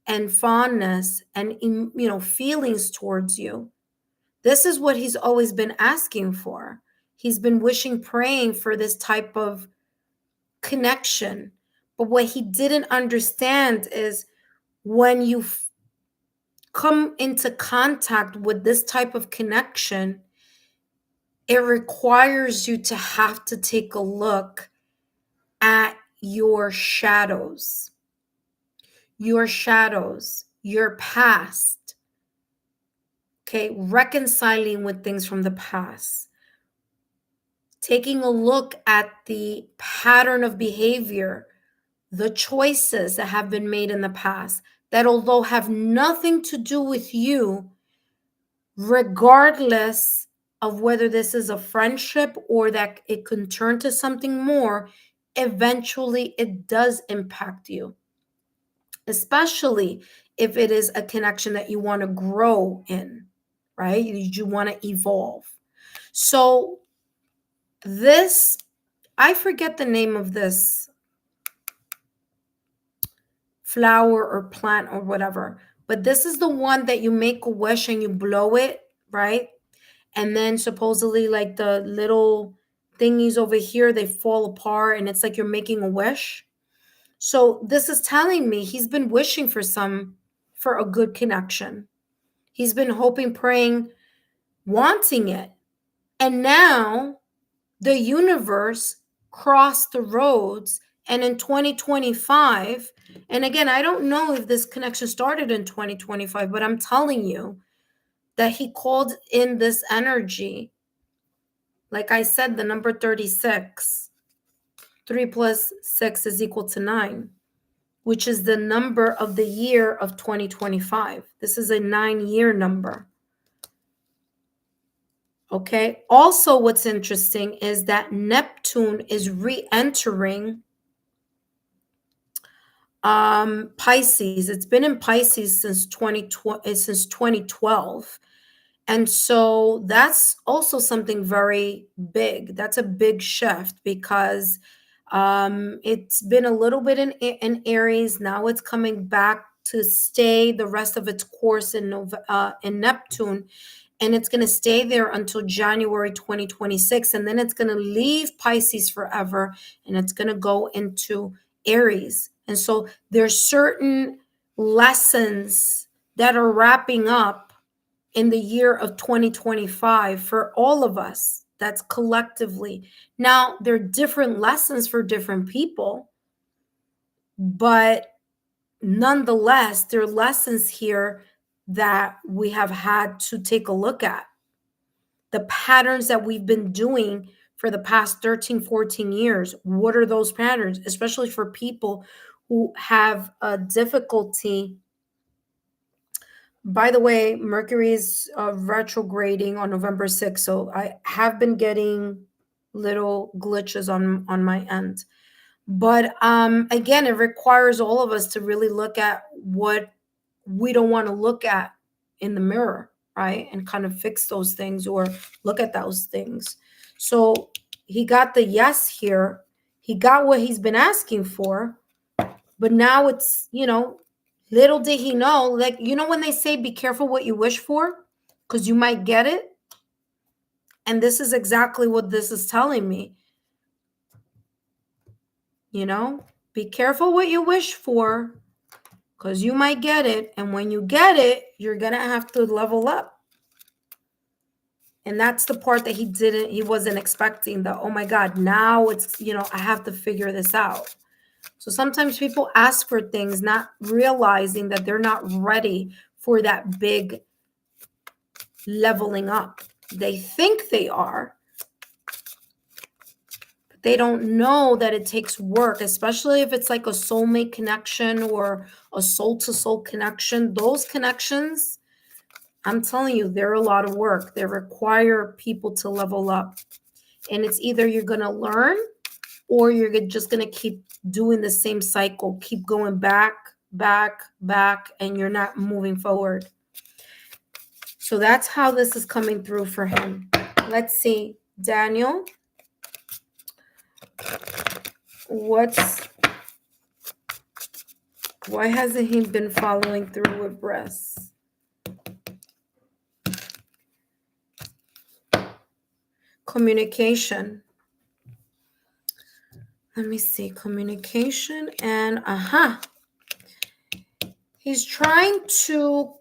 and fondness and feelings towards you, this is what he's always been asking for. He's been wishing, praying for this type of connection. But what he didn't understand is when you come into contact with this type of connection, it requires you to have to take a look at your shadows, your past. Okay, reconciling with things from the past. Taking a look at the pattern of behavior, the choices that have been made in the past, that although have nothing to do with you, regardless of whether this is a friendship or that it can turn to something more, eventually it does impact you, especially if it is a connection that you want to grow in, right? You want to evolve. So this, I forget the name of this flower or plant or whatever, but this is the one that you make a wish and you blow it, right? And then supposedly like the little thingies over here, they fall apart and it's like you're making a wish. So this is telling me he's been wishing for a good connection. He's been hoping, praying, wanting it. And now the universe crossed the roads. And in 2025, and again, I don't know if this connection started in 2025, but I'm telling you that he called in this energy. Like I said, the number 36, 3 plus 6 is equal to 9, which is the number of the year of 2025. This is a 9-year number. Okay. Also, what's interesting is that Neptune is re-entering Pisces. It's been in Pisces since 2012. And so that's also something very big. That's a big shift because it's been a little bit in Aries. Now it's coming back to stay the rest of its course in Neptune. And it's going to stay there until January 2026. And then it's going to leave Pisces forever. And it's going to go into Aries. And so there's certain lessons that are wrapping up in the year of 2025 for all of us. That's collectively. Now, there are different lessons for different people, but nonetheless, there are lessons here that we have had to take a look at. The patterns that we've been doing for the past 13, 14 years. What are those patterns, especially for people who have a difficulty? By the way, Mercury is retrograding on November 6th, so I have been getting little glitches on my end. But again, it requires all of us to really look at what we don't want to look at in the mirror, right? And kind of fix those things or look at those things. So he got the yes here. He got what he's been asking for, but now it's, little did he know, like, when they say be careful what you wish for, because you might get it. And this is exactly what this is telling me. Be careful what you wish for, because you might get it. And when you get it, you're going to have to level up. And that's the part that he wasn't expecting, that, oh my God, now it's, I have to figure this out. So sometimes people ask for things not realizing that they're not ready for that big leveling up. They think they are, but they don't know that it takes work, especially if it's like a soulmate connection or a soul-to-soul connection. Those connections, I'm telling you, they're a lot of work. They require people to level up. And it's either you're going to learn or you're just going to keep doing the same cycle, keep going back, and you're not moving forward. So that's how this is coming through for him. Let's see. Daniel, why hasn't he been following through with breasts? Communication. Let me see. Communication and he's trying to,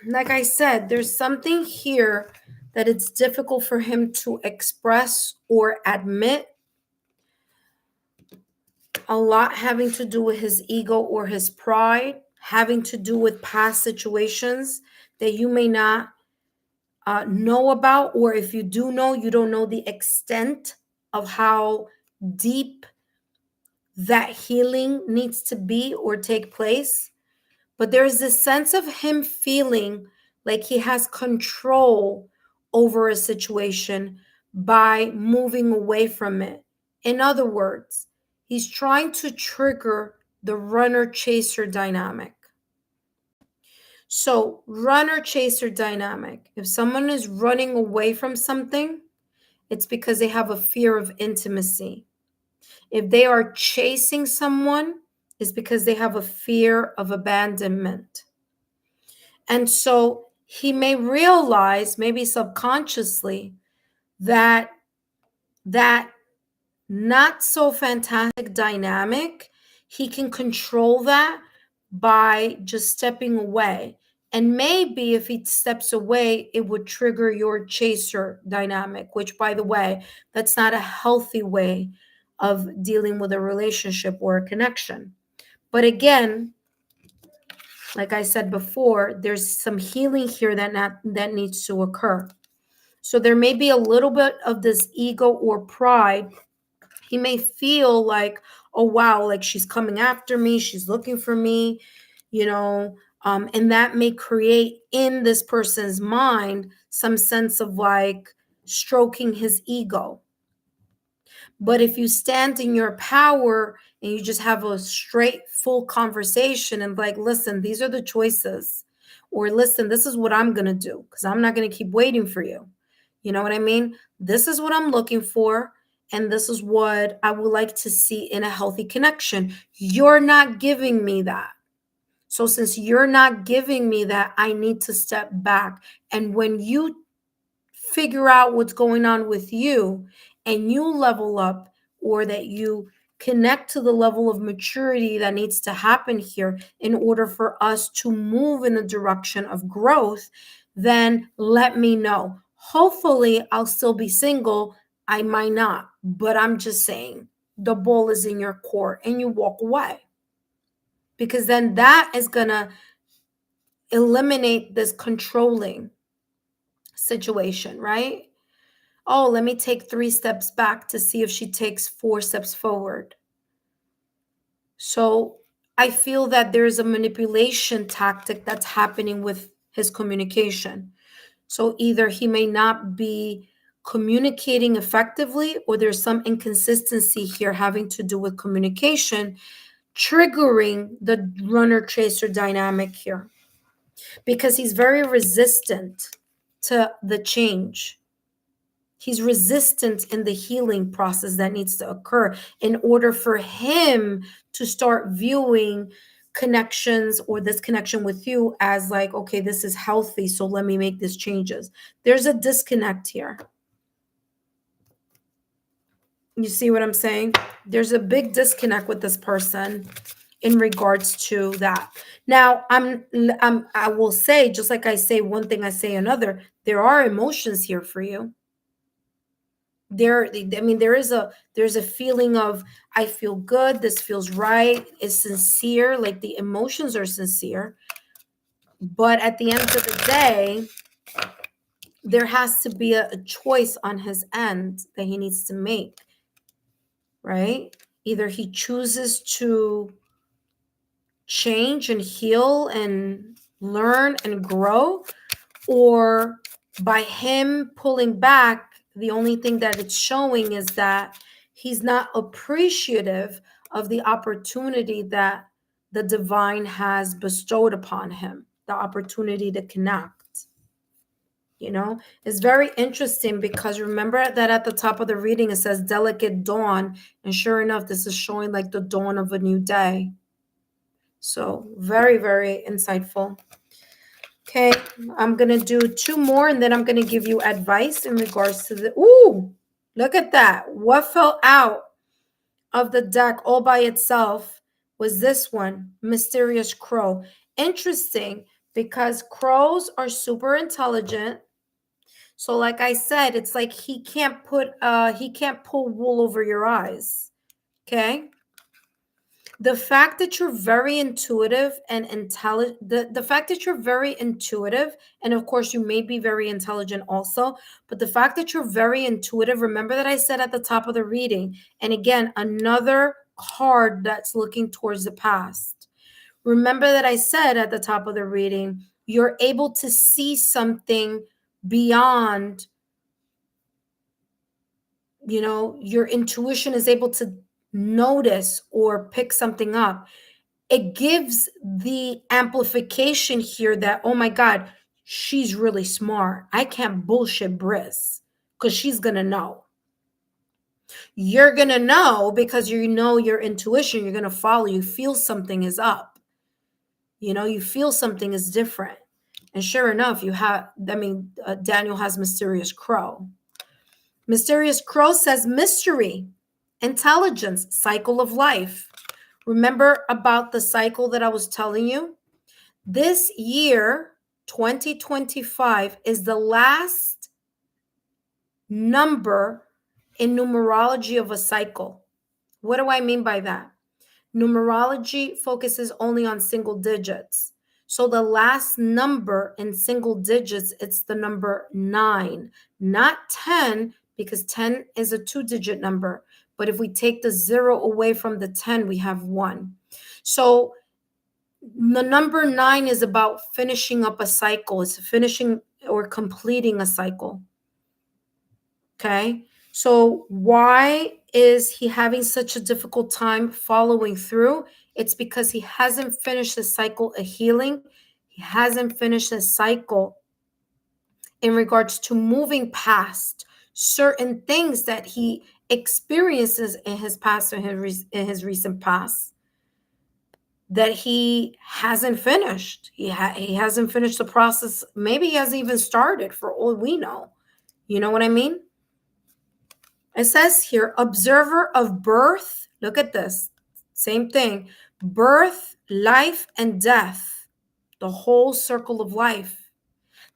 like I said, there's something here that it's difficult for him to express or admit. A lot having to do with his ego or his pride, having to do with past situations that you may not know about, or if you do know, you don't know the extent of how deep that healing needs to be or take place. But there's this sense of him feeling like he has control over a situation by moving away from it. In other words, he's trying to trigger the runner chaser dynamic. So, runner chaser dynamic, if someone is running away from something, it's because they have a fear of intimacy. If they are chasing someone, it's because they have a fear of abandonment. And so he may realize, maybe subconsciously, that that not so fantastic dynamic, he can control that by just stepping away. And maybe if he steps away, it would trigger your chaser dynamic, which, by the way, that's not a healthy way of dealing with a relationship or a connection. But again, like I said before, there's some healing here that needs to occur. So there may be a little bit of this ego or pride. He may feel like, oh wow, like she's coming after me, she's looking for me, and that may create in this person's mind some sense of like stroking his ego. But if you stand in your power and you just have a straight, full conversation and like, listen, these are the choices, or listen, this is what I'm going to do because I'm not going to keep waiting for you. You know what I mean? This is what I'm looking for. And this is what I would like to see in a healthy connection. You're not giving me that. So since you're not giving me that, I need to step back. And when you figure out what's going on with you and you level up, or that you connect to the level of maturity that needs to happen here in order for us to move in the direction of growth, then let me know. Hopefully, I'll still be single. I might not, but I'm just saying the ball is in your court and you walk away, because then that is going to eliminate this controlling situation, right? Oh, let me take 3 steps back to see if she takes 4 steps forward. So I feel that there's a manipulation tactic that's happening with his communication. So either he may not be communicating effectively, or there's some inconsistency here having to do with communication, triggering the runner chaser dynamic here, because he's very resistant to the change. He's resistant in the healing process that needs to occur in order for him to start viewing connections or this connection with you as like, okay, this is healthy, so let me make these changes. There's a disconnect here. You see what I'm saying? There's a big disconnect with this person in regards to that. Now, I will say, just like I say one thing, I say another, there are emotions here for you. There's a feeling of, I feel good, this feels right, is sincere, like the emotions are sincere. But at the end of the day, there has to be a choice on his end that he needs to make, right? Either he chooses to change and heal and learn and grow, or by him pulling back, the only thing that it's showing is that he's not appreciative of the opportunity that the divine has bestowed upon him, the opportunity to connect. It's very interesting, because remember that at the top of the reading it says delicate dawn, and sure enough, this is showing like the dawn of a new day. So very, very insightful. Okay, I'm going to do 2 more, and then I'm going to give you advice in regards to ooh, look at that. What fell out of the deck all by itself was this one, Mysterious Crow. Interesting, because crows are super intelligent. So like I said, it's like he can't pull wool over your eyes. Okay? The fact that you're very intuitive and intelligent, the fact that you're very intuitive, and of course you may be very intelligent also, but the fact that you're very intuitive, remember that I said at the top of the reading, and again, another card that's looking towards the past. Remember that I said at the top of the reading, you're able to see something beyond, your intuition is able to notice or pick something up. It gives the amplification here that, oh my God, she's really smart. I can't bullshit Briss because she's going to know. You're going to know because you know your intuition. You're going to follow. You feel something is up. You feel something is different. And sure enough, Daniel has Mysterious Crow. Mysterious Crow says mystery, intelligence, cycle of life. Remember about the cycle that I was telling you? This year, 2025, is the last number in numerology of a cycle. What do I mean by that? Numerology focuses only on single digits. So the last number in single digits, it's the number 9, not 10, because 10 is a 2-digit number. But if we take the 0 away from the 10, we have 1. So the number 9 is about finishing up a cycle. It's finishing or completing a cycle. Okay. So why is he having such a difficult time following through? It's because he hasn't finished the cycle of healing. He hasn't finished the cycle in regards to moving past certain things that he experiences in his past, in his recent past, that he hasn't finished. He hasn't finished the process. Maybe he hasn't even started, for all we know. You know what I mean? It says here, observer of birth. Look at this. Same thing. Birth, life, and death. The whole circle of life.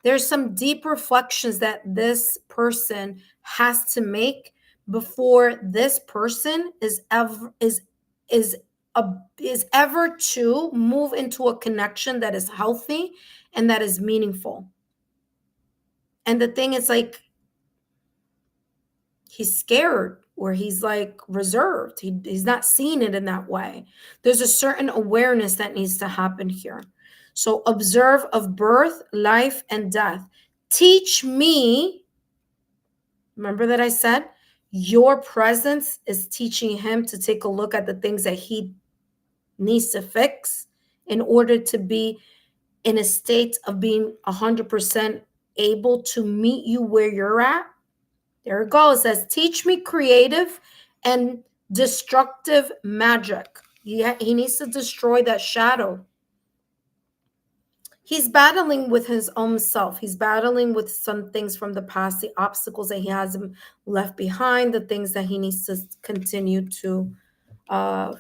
There's some deep reflections that this person has to make before this person is ever to move into a connection that is healthy and that is meaningful. And the thing is, like, he's scared, or he's like reserved. He's not seeing it in that way. There's a certain awareness that needs to happen here. So observe of birth, life, and death. Teach me. Remember that I said your presence is teaching him to take a look at the things that he needs to fix in order to be in a state of being 100% able to meet you where you're at. There it goes. It says, teach me creative and destructive magic. He needs to destroy that shadow. He's battling with his own self. He's battling with some things from the past, the obstacles that he hasn't left behind, the things that he needs to continue to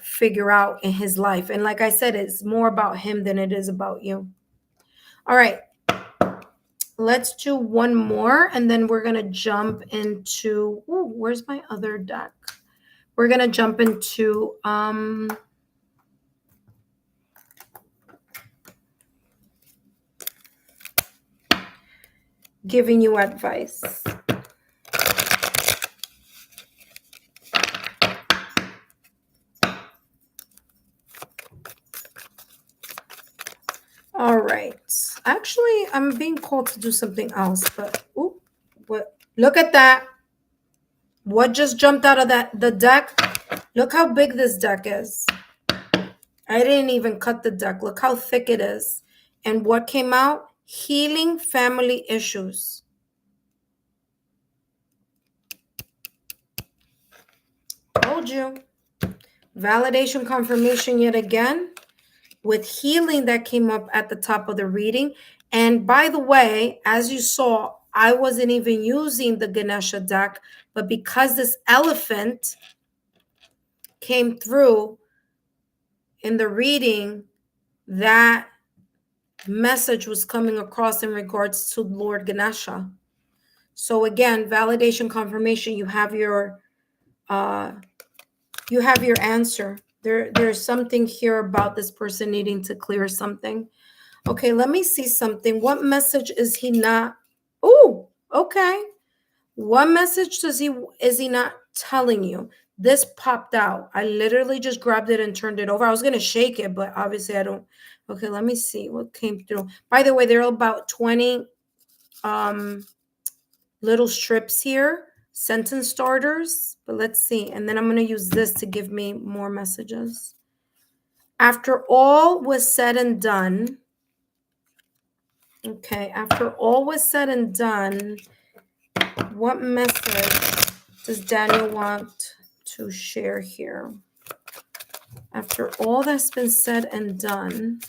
figure out in his life. And like I said, it's more about him than it is about you. All right. Let's do one more, and then we're going to jump into, where's my other deck? We're going to jump into giving you advice. All right. Actually, I'm being called to do something else, but what? Look at that. What just jumped out of the deck? Look how big this deck is. I didn't even cut the deck. Look how thick it is. And what came out? Healing family issues. Told you. Validation confirmation yet again, with healing that came up at the top of the reading. And by the way, as you saw, I wasn't even using the Ganesha deck, but because this elephant came through in the reading, that message was coming across in regards to Lord Ganesha. So again, validation confirmation, you have your answer. There's something here about this person needing to clear something. Okay, let me see something. What message is he not? Oh, okay. What message is he not telling you? This popped out. I literally just grabbed it and turned it over. I was going to shake it, but obviously I don't. Okay, let me see what came through. By the way, there are about 20 little strips here, sentence starters, but let's see. And then I'm going to use this to give me more messages. After all was said and done, okay, after all was said and done, what message does Daniel want to share here? After all that's been said and done,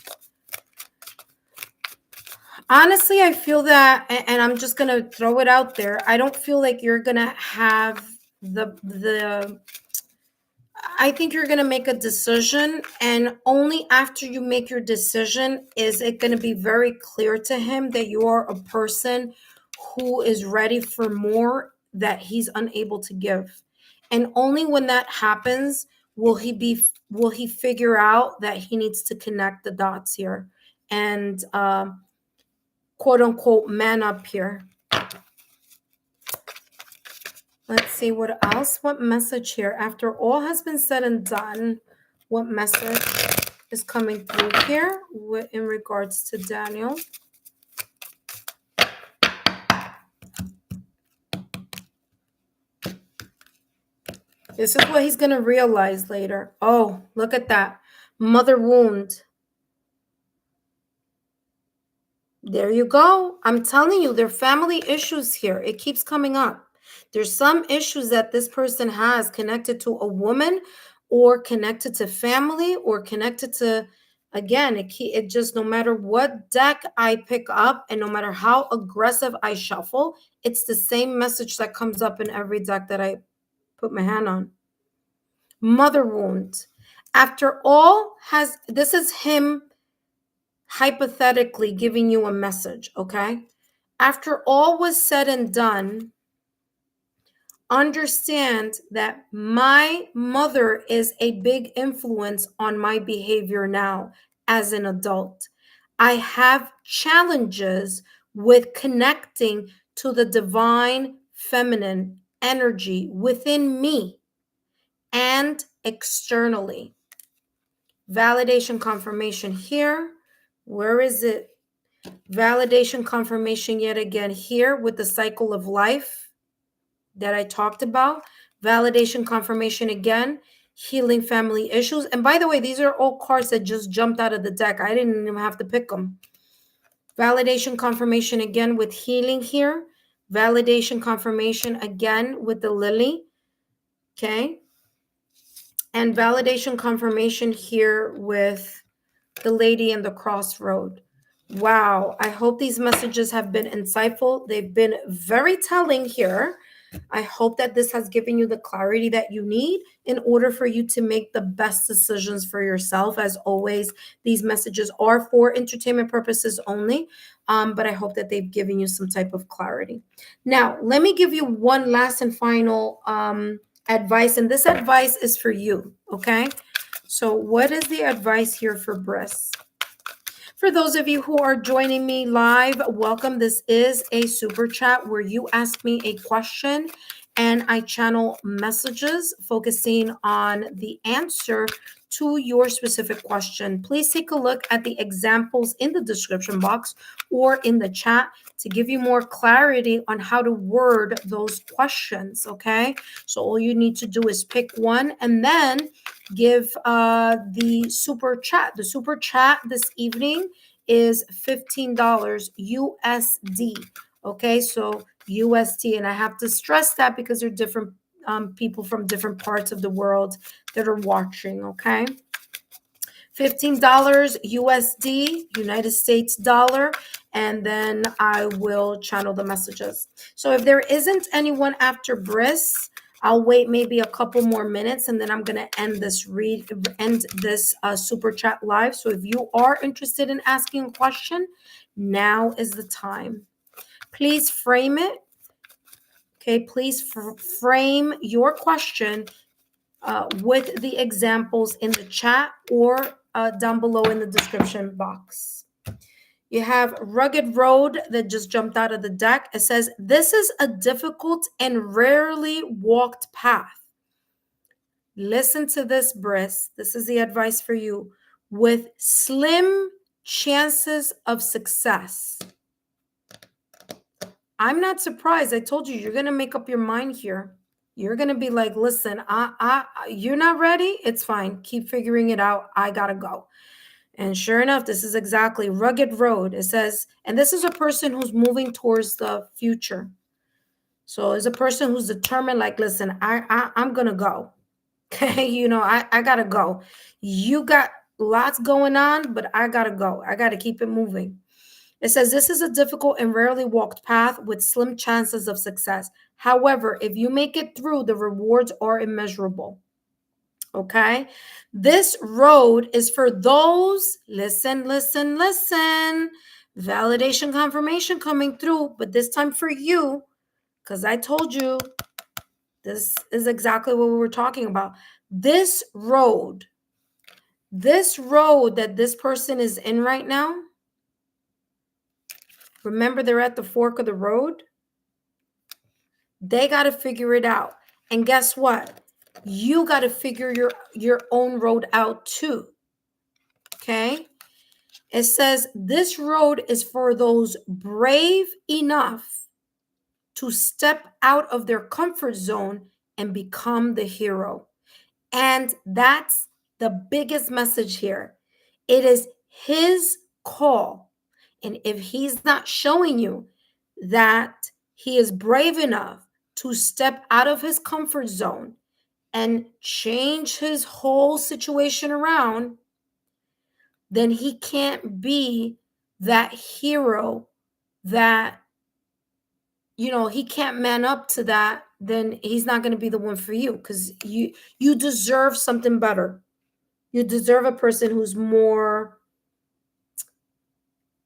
honestly, I feel that, and I'm just going to throw it out there, I don't feel like you're going to have I think you're going to make a decision, and only after you make your decision is it going to be very clear to him that you are a person who is ready for more that he's unable to give. And only when that happens will he figure out that he needs to connect the dots here and quote unquote man up here. Let's see what else. What message here? After all has been said and done, what message is coming through here in regards to Daniel? This is what he's going to realize later. Oh, look at that. Mother wound. There you go. I'm telling you, there are family issues here. It keeps coming up. There's some issues that this person has connected to a woman or connected to family or connected to, again, it just, no matter what deck I pick up and no matter how aggressive I shuffle, it's the same message that comes up in every deck that I put my hand on. Mother wound. After all this is him hypothetically giving you a message, okay? After all was said and done, understand that my mother is a big influence on my behavior now as an adult. I have challenges with connecting to the divine feminine energy within me and externally. Validation confirmation here. Where is it? Validation confirmation yet again here with the cycle of life that I talked about. Validation confirmation again. Healing family issues. And by the way, these are all cards that just jumped out of the deck. I didn't even have to pick them. Validation confirmation again with healing here. Validation confirmation again with the lily. Okay. And validation confirmation here with the lady in the crossroad. Wow. I hope these messages have been insightful. They've been very telling here. I hope that this has given you the clarity that you need in order for you to make the best decisions for yourself. As always, these messages are for entertainment purposes only, but I hope that they've given you some type of clarity. Now, let me give you one last and final advice, and this advice is for you, okay? So what is the advice here for Briss? For those of you who are joining me live, welcome. This is a super chat where you ask me a question and I channel messages focusing on the answer to your specific question. Please take a look at the examples in the description box or in the chat to give you more clarity on how to word those questions, okay? So all you need to do is pick one and then give the super chat. The super chat this evening is $15 USD. Okay, so USD, and I have to stress that because there are different people from different parts of the world that are watching. Okay, $15 USD, United States dollar, and then I will channel the messages. So if there isn't anyone after Briss, I'll wait maybe a couple more minutes and then I'm going to end this super chat live. So if you are interested in asking a question, now is the time. Please frame it. Okay, please frame your question with the examples in the chat or down below in the description box. You have Rugged Road that just jumped out of the deck. It says, this is a difficult and rarely walked path. Listen to this, Briss. This is the advice for you. With slim chances of success. I'm not surprised. I told you, you're going to make up your mind here. You're going to be like, listen, you're not ready. It's fine. Keep figuring it out. I got to go. And sure enough, this is exactly rugged road. It says, and this is a person who's moving towards the future. So it's a person who's determined, like, listen, I'm going to go. Okay. I got to go. You got lots going on, but I got to go. I got to keep it moving. It says this is a difficult and rarely walked path with slim chances of success. However, if you make it through, the rewards are immeasurable. Okay? This road is for those, listen, validation confirmation coming through, but this time for you, because I told you this is exactly what we were talking about. This road that this person is in right now, remember, they're at the fork of the road. They got to figure it out. And guess what? You got to figure your own road out too. Okay? It says this road is for those brave enough to step out of their comfort zone and become the hero. And that's the biggest message here. It is his call. And if he's not showing you that he is brave enough to step out of his comfort zone and change his whole situation around, then he can't be that hero that, he can't man up to that. Then he's not going to be the one for you, because you deserve something better. You deserve a person who's more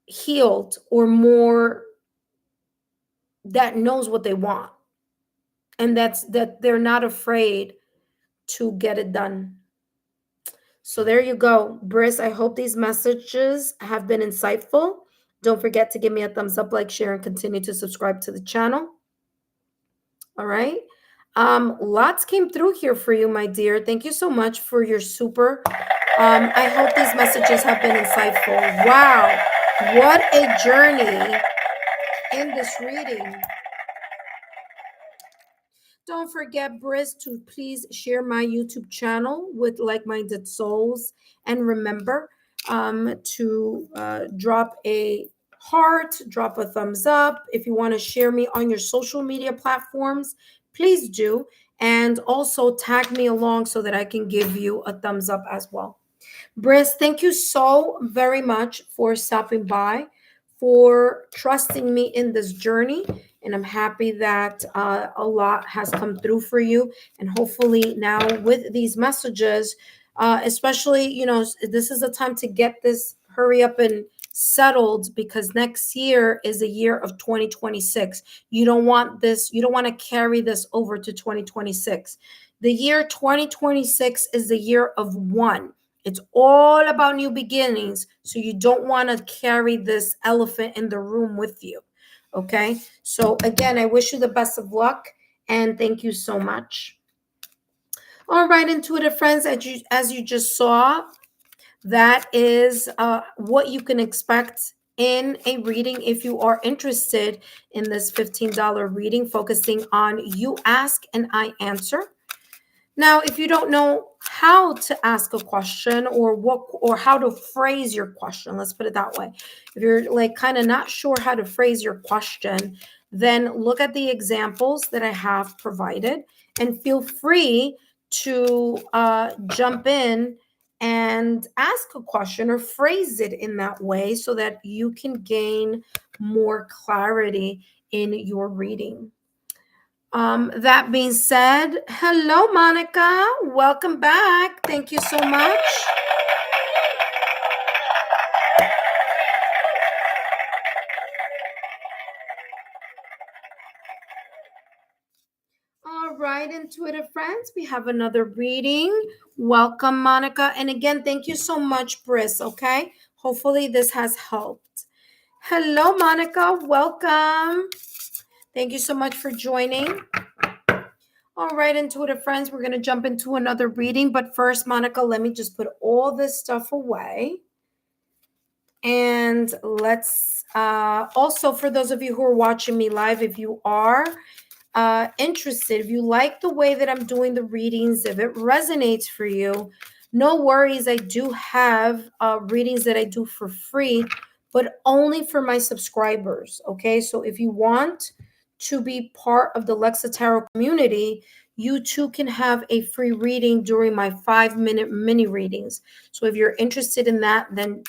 healed or more that knows what they want, and that they're not afraid to get it done. So there you go, Briss. I hope these messages have been insightful. Don't forget to give me a thumbs up, like, share, and continue to subscribe to the channel. All right. Lots came through here for you, my dear. Thank you so much for your super. I hope these messages have been insightful. Wow, what a journey in this reading. Don't forget, Briss, to please share my YouTube channel with like-minded souls. And remember to drop a heart, drop a thumbs up. If you want to share me on your social media platforms, please do. And also tag me along so that I can give you a thumbs up as well. Briss, thank you so very much for stopping by, for trusting me in this journey. And I'm happy that a lot has come through for you. And hopefully now with these messages, especially, this is the time to get this hurry up and settled, because next year is a year of 2026. You don't want this. You don't want to carry this over to 2026. The year 2026 is the year of one. It's all about new beginnings. So you don't want to carry this elephant in the room with you. Okay. So again, I wish you the best of luck and thank you so much. All right, intuitive friends, as you just saw, that is what you can expect in a reading if you are interested in this $15 reading, focusing on you ask and I answer. Now, if you don't know how to ask a question or how to phrase your question, let's put it that way. If you're kind of not sure how to phrase your question, then look at the examples that I have provided and feel free to jump in and ask a question or phrase it in that way so that you can gain more clarity in your reading. That being said, hello, Monica. Welcome back. Thank you so much. All right, intuitive friends, we have another reading. Welcome, Monica. And again, thank you so much, Briss, okay? Hopefully this has helped. Hello, Monica. Welcome. Thank you so much for joining. All right, intuitive friends, we're going to jump into another reading. But first, Monica, let me just put all this stuff away. And let's also, for those of you who are watching me live, if you are interested, if you like the way that I'm doing the readings, if it resonates for you, no worries. I do have readings that I do for free, but only for my subscribers. Okay, so if you want to be part of the Lexa Tarot community, you too can have a free reading during my 5-minute mini readings. So if you're interested in that, then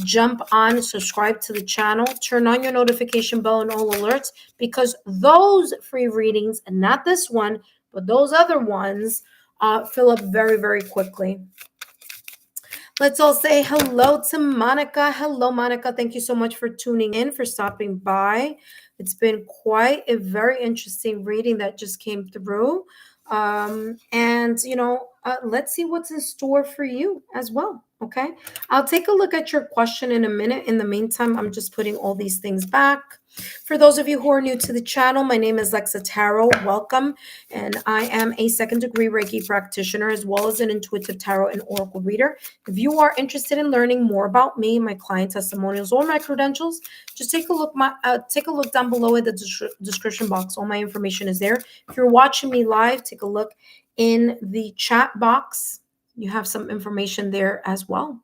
jump on, subscribe to the channel, turn on your notification bell and all alerts, because those free readings, and not this one, but those other ones, fill up very, very quickly. Let's all say hello to Monica. Hello, Monica. Thank you so much for tuning in, for stopping by. It's been quite a very interesting reading that just came through. And, let's see what's in store for you as well. Okay. I'll take a look at your question in a minute. In the meantime, I'm just putting all these things back. For those of you who are new to the channel, my name is Lexa Tarot. Welcome. And I am a second-degree Reiki practitioner, as well as an intuitive tarot and oracle reader. If you are interested in learning more about me, my client testimonials, or my credentials, just take a look down below at the description box. All my information is there. If you're watching me live, take a look in the chat box. You have some information there as well.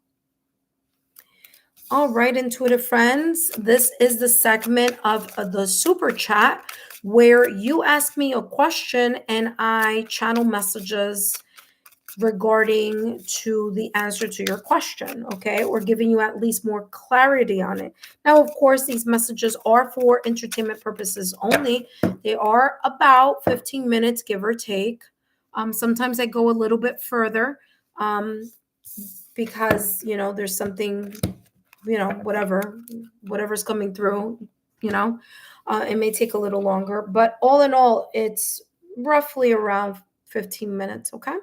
All right, intuitive friends, this is the segment of the super chat where you ask me a question and I channel messages regarding to the answer to your question, okay, or giving you at least more clarity on it. Now, of course, these messages are for entertainment purposes only. They are about 15 minutes, give or take. Sometimes I go a little bit further because, there's something, whatever's coming through, it may take a little longer, but all in all, it's roughly around 15 minutes, okay?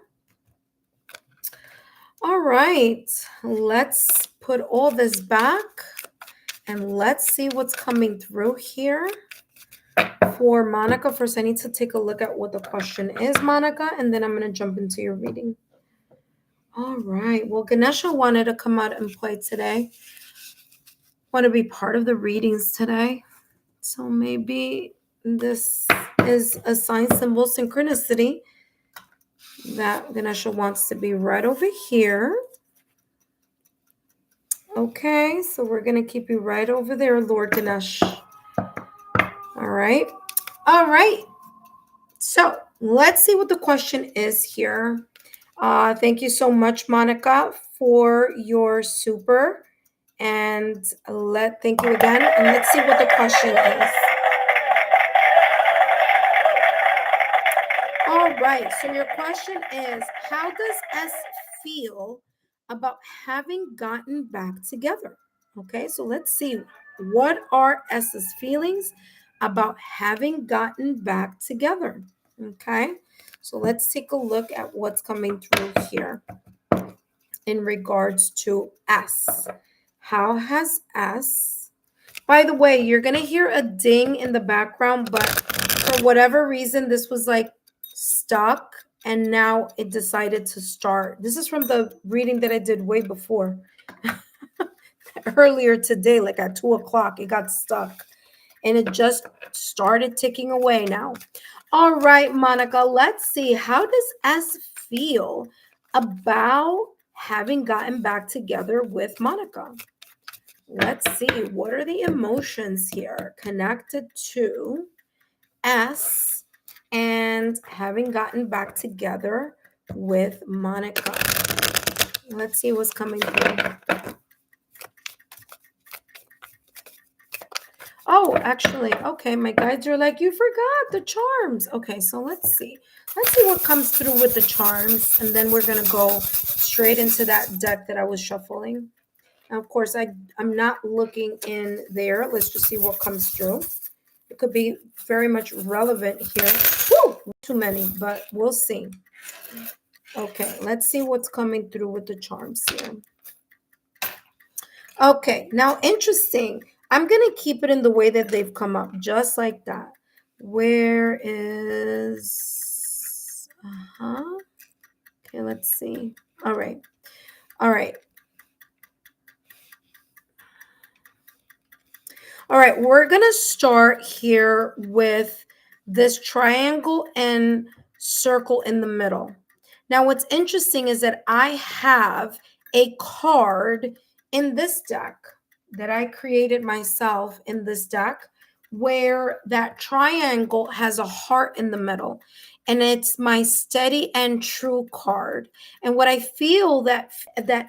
All right, let's put all this back and let's see what's coming through here for Monica. First, I need to take a look at what the question is, Monica, and then I'm going to jump into your reading. All right, well, Ganesha wanted to come out and play today. Want to be part of the readings today. So maybe this is a sign, symbol, synchronicity that Ganesha wants to be right over here. Okay, so we're going to keep you right over there, Lord Ganesh. All right. All right. So let's see what the question is here. Thank you so much, Monica, for your super. And thank you again. And let's see what the question is. All right. So your question is, how does S feel about having gotten back together? Okay, so let's see. What are S's feelings about having gotten back together? Okay, so let's take a look at what's coming through here in regards to S. How has S... By the way, you're going to hear a ding in the background, but for whatever reason, this was like stuck and now it decided to start. This is from the reading that I did way before. Earlier today, like at 2 o'clock, it got stuck and it just started ticking away now. All right, Monica, let's see. How does S feel about having gotten back together with Monica? Let's see. What are the emotions here connected to S and having gotten back together with Monica? Let's see what's coming through. Oh, actually, okay, my guides are like, you forgot the charms. Okay, so let's see. Let's see what comes through with the charms, and then we're going to go straight into that deck that I was shuffling. Now, of course, I'm not looking in there. Let's just see what comes through. It could be very much relevant here. Woo! Too many, but we'll see. Okay, let's see what's coming through with the charms here. Okay, now interesting. I'm going to keep it in the way that they've come up, just like that. Where is... Okay, let's see. All right. All right. All right, we're going to start here with this triangle and circle in the middle. Now, what's interesting is that I have a card in this deck that I created myself in this deck where that triangle has a heart in the middle. And it's my steady and true card. And what I feel that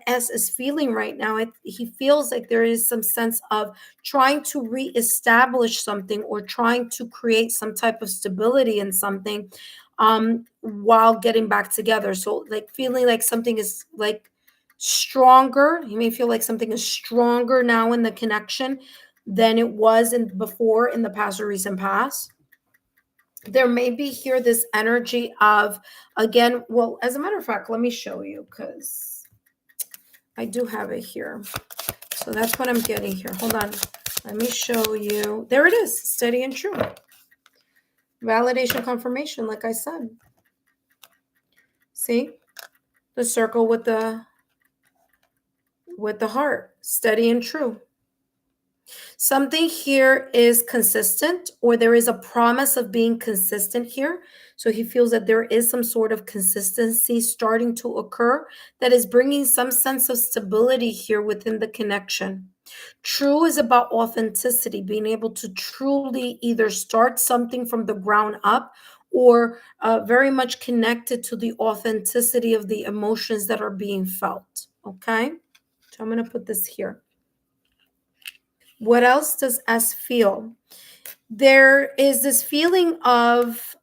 S is feeling right now, he feels like there is some sense of trying to reestablish something or trying to create some type of stability in something while getting back together. So like feeling like something is like stronger. You may feel like something is stronger now in the connection than it was in before in the past or recent past. There may be here this energy of, again, well, as a matter of fact, let me show you because I do have it here. So that's what I'm getting here. Hold on. Let me show you. There it is, steady and true. Validation confirmation, like I said. See? The circle with the heart, steady and true. Something here is consistent, or there is a promise of being consistent here. So he feels that there is some sort of consistency starting to occur that is bringing some sense of stability here within the connection. True is about authenticity, being able to truly either start something from the ground up or very much connected to the authenticity of the emotions that are being felt. Okay, so I'm going to put this here. What else does S feel? There is this feeling of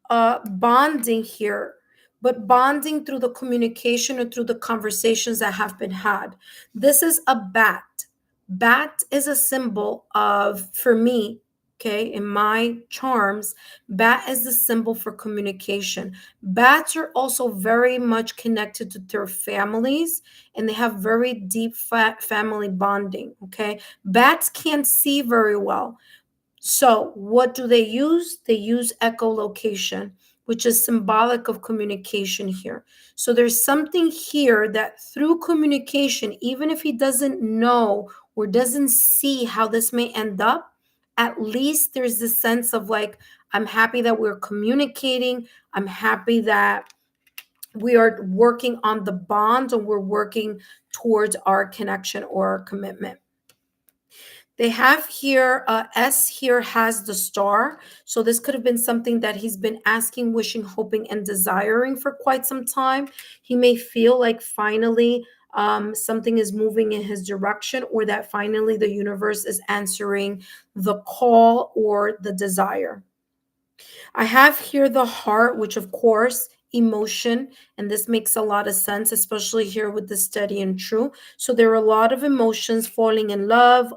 bonding here, but bonding through the communication or through the conversations that have been had. This is a bat. Bat is a symbol of, for me, okay, in my charms, bat is the symbol for communication. Bats are also very much connected to their families and they have very deep family bonding, okay? Bats can't see very well. So, what do they use? They use echolocation, which is symbolic of communication here. So, there's something here that through communication, even if he doesn't know or doesn't see how this may end up, at least there's this sense of like, I'm happy that we're communicating. I'm happy that we are working on the bond and we're working towards our connection or our commitment. They have here, S here has the star. So this could have been something that he's been asking, wishing, hoping, and desiring for quite some time. He may feel like finally something is moving in his direction, or that finally the universe is answering the call or the desire. I have here the heart, which of course, emotion, and this makes a lot of sense, especially here with the steady and true. So there are a lot of emotions, falling in love,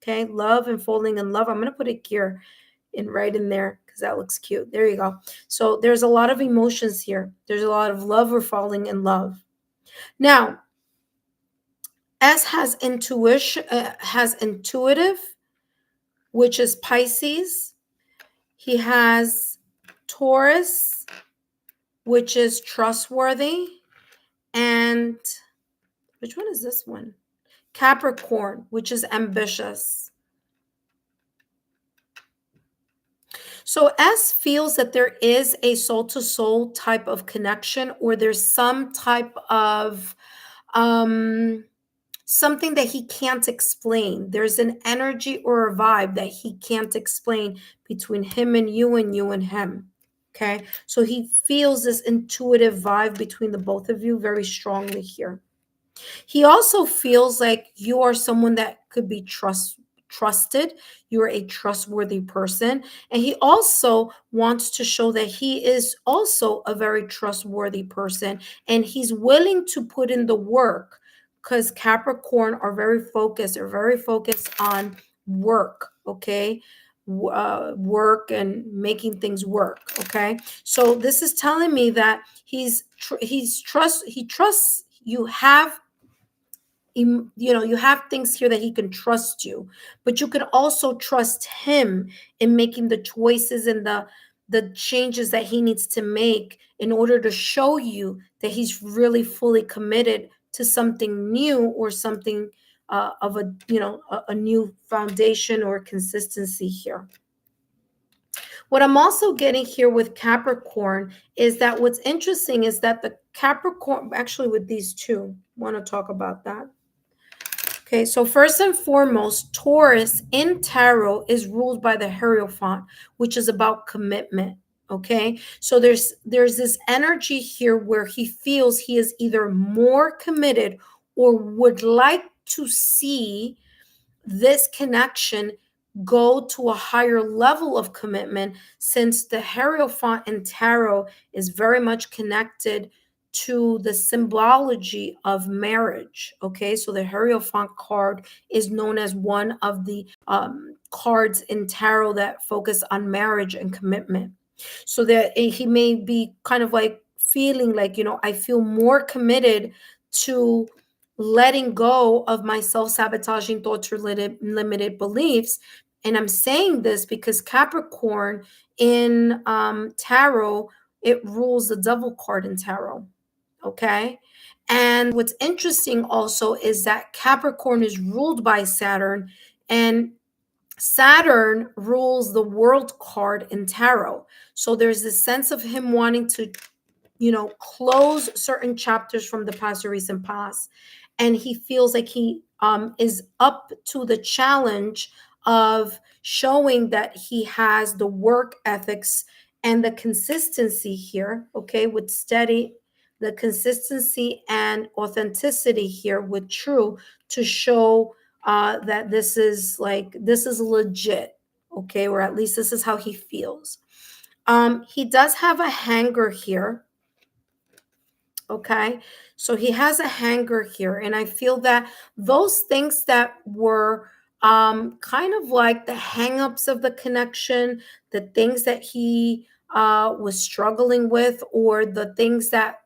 okay, love and falling in love. I'm going to put it here and right in there because that looks cute. There you go. So there's a lot of emotions here. There's a lot of love or falling in love. Now, S has intuition, has intuitive, which is Pisces. He has Taurus, which is trustworthy. And which one is this one? Capricorn, which is ambitious. So S feels that there is a soul to soul type of connection, or there's some type of something that he can't explain. There's an energy or a vibe that he can't explain between him and you and him. Okay. So he feels this intuitive vibe between the both of you very strongly here. He also feels like you are someone that could be trusted. You're a trustworthy person. And he also wants to show that he is also a very trustworthy person. And he's willing to put in the work because Capricorn are very focused. They're very focused on work. Okay. Work and making things work. Okay. So this is telling me that he trusts you have you have things here that he can trust you, but you can also trust him in making the choices and the changes that he needs to make in order to show you that he's really fully committed to something new or something a new foundation or consistency here. What I'm also getting here with Capricorn is that what's interesting is that the Capricorn, actually with these two, want to talk about that. Okay, so first and foremost, Taurus in tarot is ruled by the Hierophant, which is about commitment. Okay, so there's this energy here where he feels he is either more committed or would like to see this connection go to a higher level of commitment, since the Hierophant in tarot is very much connected to the symbology of marriage. Okay, so the Hierophant card is known as one of the cards in tarot that focus on marriage and commitment. So that he may be kind of like feeling like, I feel more committed to letting go of my self-sabotaging thoughts or limited beliefs. And I'm saying this because Capricorn in tarot, it rules the devil card in tarot. Okay. And what's interesting also is that Capricorn is ruled by Saturn, and Saturn rules the world card in tarot. So there's this sense of him wanting to, close certain chapters from the past or recent past. And he feels like he is up to the challenge of showing that he has the work ethics and the consistency here, okay, with steady, the consistency and authenticity here with true, to show that this is legit, okay, or at least this is how he feels. He does have a hanger here. Okay, so he has a hanger here, and I feel that those things that were kind of like the hangups of the connection, the things that he was struggling with, or the things that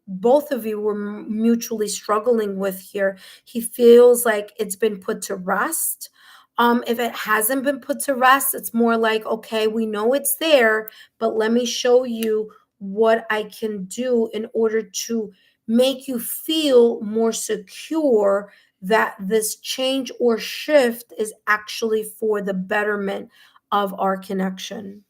both of you were mutually struggling with here, he feels like it's been put to rest. If it hasn't been put to rest, it's more like, okay, we know it's there, but let me show you what I can do in order to make you feel more secure that this change or shift is actually for the betterment of our connection.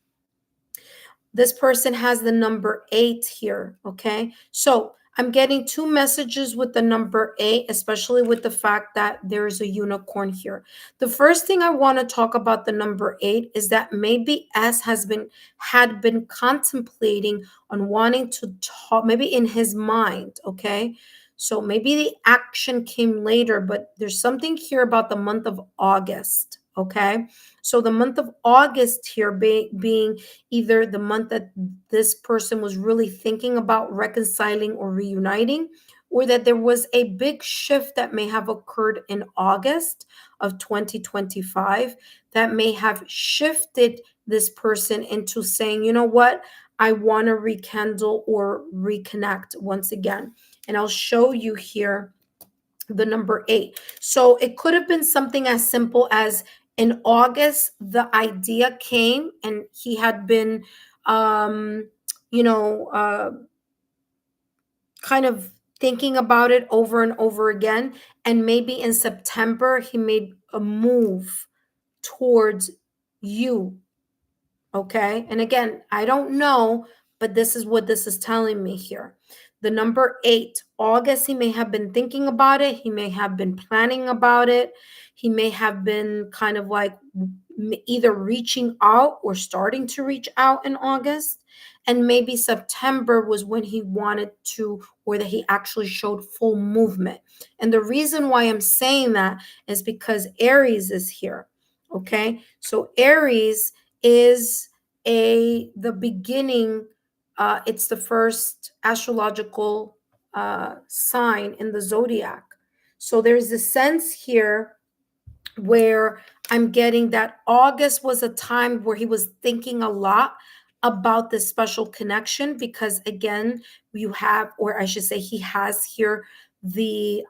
This person has the number 8 here, okay? So I'm getting two messages with the number 8, especially with the fact that there's a unicorn here. The first thing I want to talk about the number 8 is that maybe S had been contemplating on wanting to talk, maybe in his mind, okay? So maybe the action came later, but there's something here about the month of August, okay? So the month of August here being either the month that this person was really thinking about reconciling or reuniting, or that there was a big shift that may have occurred in August of 2025 that may have shifted this person into saying, you know what, I want to rekindle or reconnect once again. And I'll show you here the number 8. So it could have been something as simple as in August, the idea came and he had been, kind of thinking about it over and over again. And maybe in September, he made a move towards you. Okay. And again, I don't know, but this is what this is telling me here. The number 8, August, he may have been thinking about it. He may have been planning about it. He may have been kind of like either reaching out or starting to reach out in August. And maybe September was when he wanted to, or that he actually showed full movement. And the reason why I'm saying that is because Aries is here. Okay. So Aries is the beginning, it's the first astrological sign in the zodiac. So there's a sense here where I'm getting that August was a time where he was thinking a lot about this special connection, because again, you have, or I should say he has here the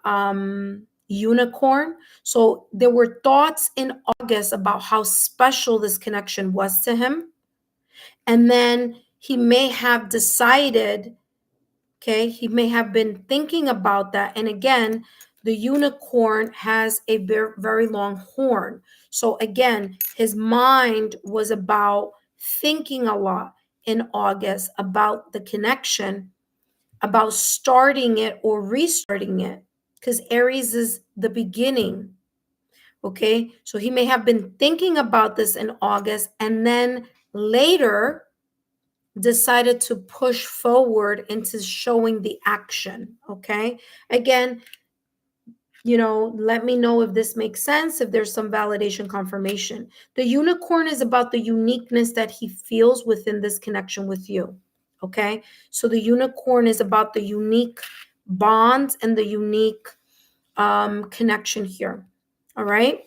unicorn. So there were thoughts in August about how special this connection was to him. And then he may have decided, okay, he may have been thinking about that. And again, The unicorn has a very long horn. So again, his mind was about thinking a lot in August about the connection, about starting it or restarting it, because Aries is the beginning. Okay, so he may have been thinking about this in August and then later decided to push forward into showing the action. Okay, again, let me know if this makes sense, if there's some validation confirmation. The unicorn is about the uniqueness that he feels within this connection with you. Okay, so the unicorn is about the unique bonds and the unique connection here. All right.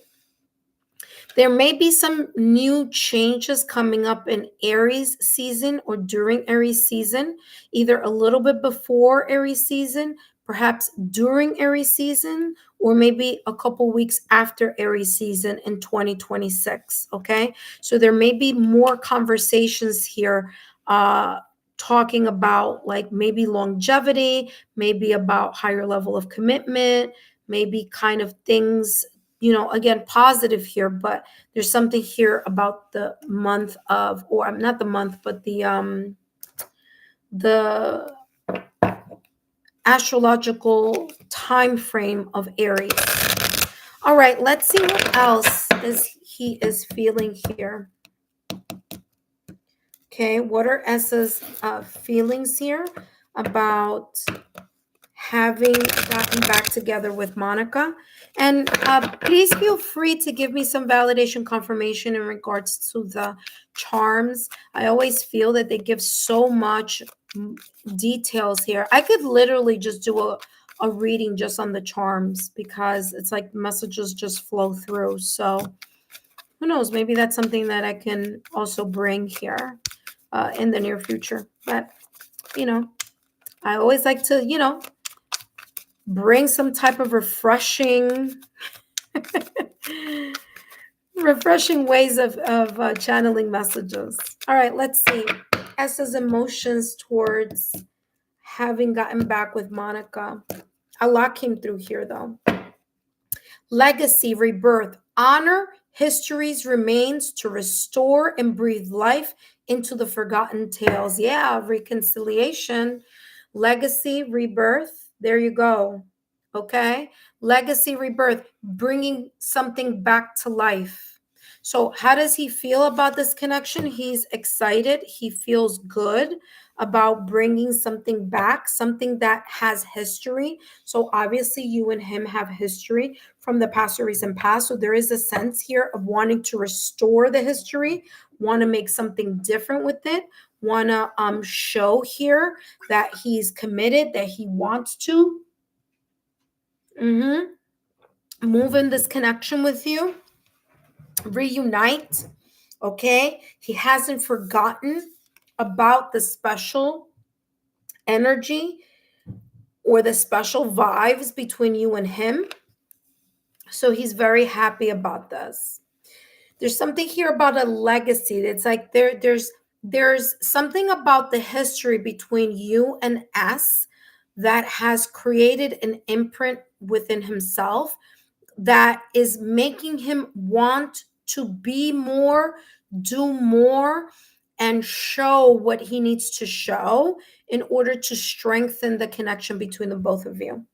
There may be some new changes coming up in Aries season or during Aries season, either a little bit before Aries season, perhaps during Aries season, or maybe a couple weeks after Aries season in 2026. Okay, so there may be more conversations here talking about like maybe longevity, maybe about higher level of commitment, maybe kind of things, again, positive here, but there's something here about the month of, or not the month, but the astrological time frame of Aries. All right, let's see what else he is feeling here. Okay, what are S's feelings here about having gotten back together with Monica? And please feel free to give me some validation confirmation in regards to the charms. I always feel that they give so much details here. I could literally just do a reading just on the charms because it's like messages just flow through. So who knows, maybe that's something that I can also bring here in the near future. But I always like to bring some type of refreshing ways of channeling messages. All right, let's see. S's emotions towards having gotten back with Monica. A lot came through here, though. Legacy, rebirth, honor history's remains to restore and breathe life into the forgotten tales. Yeah, reconciliation, legacy, rebirth. There you go. Okay, legacy, rebirth, bringing something back to life. So how does he feel about this connection? He's excited. He feels good about bringing something back, something that has history. So obviously you and him have history from the past or recent past. So there is a sense here of wanting to restore the history, want to make something different with it, want to show here that he's committed, that he wants to move in this connection with you, reunite. Okay, he hasn't forgotten about the special energy or the special vibes between you and him. So he's very happy about this. There's something here about a legacy. It's like there's something about the history between you and S that has created an imprint within himself that is making him want to be more, do more, and show what he needs to show in order to strengthen the connection between the both of you.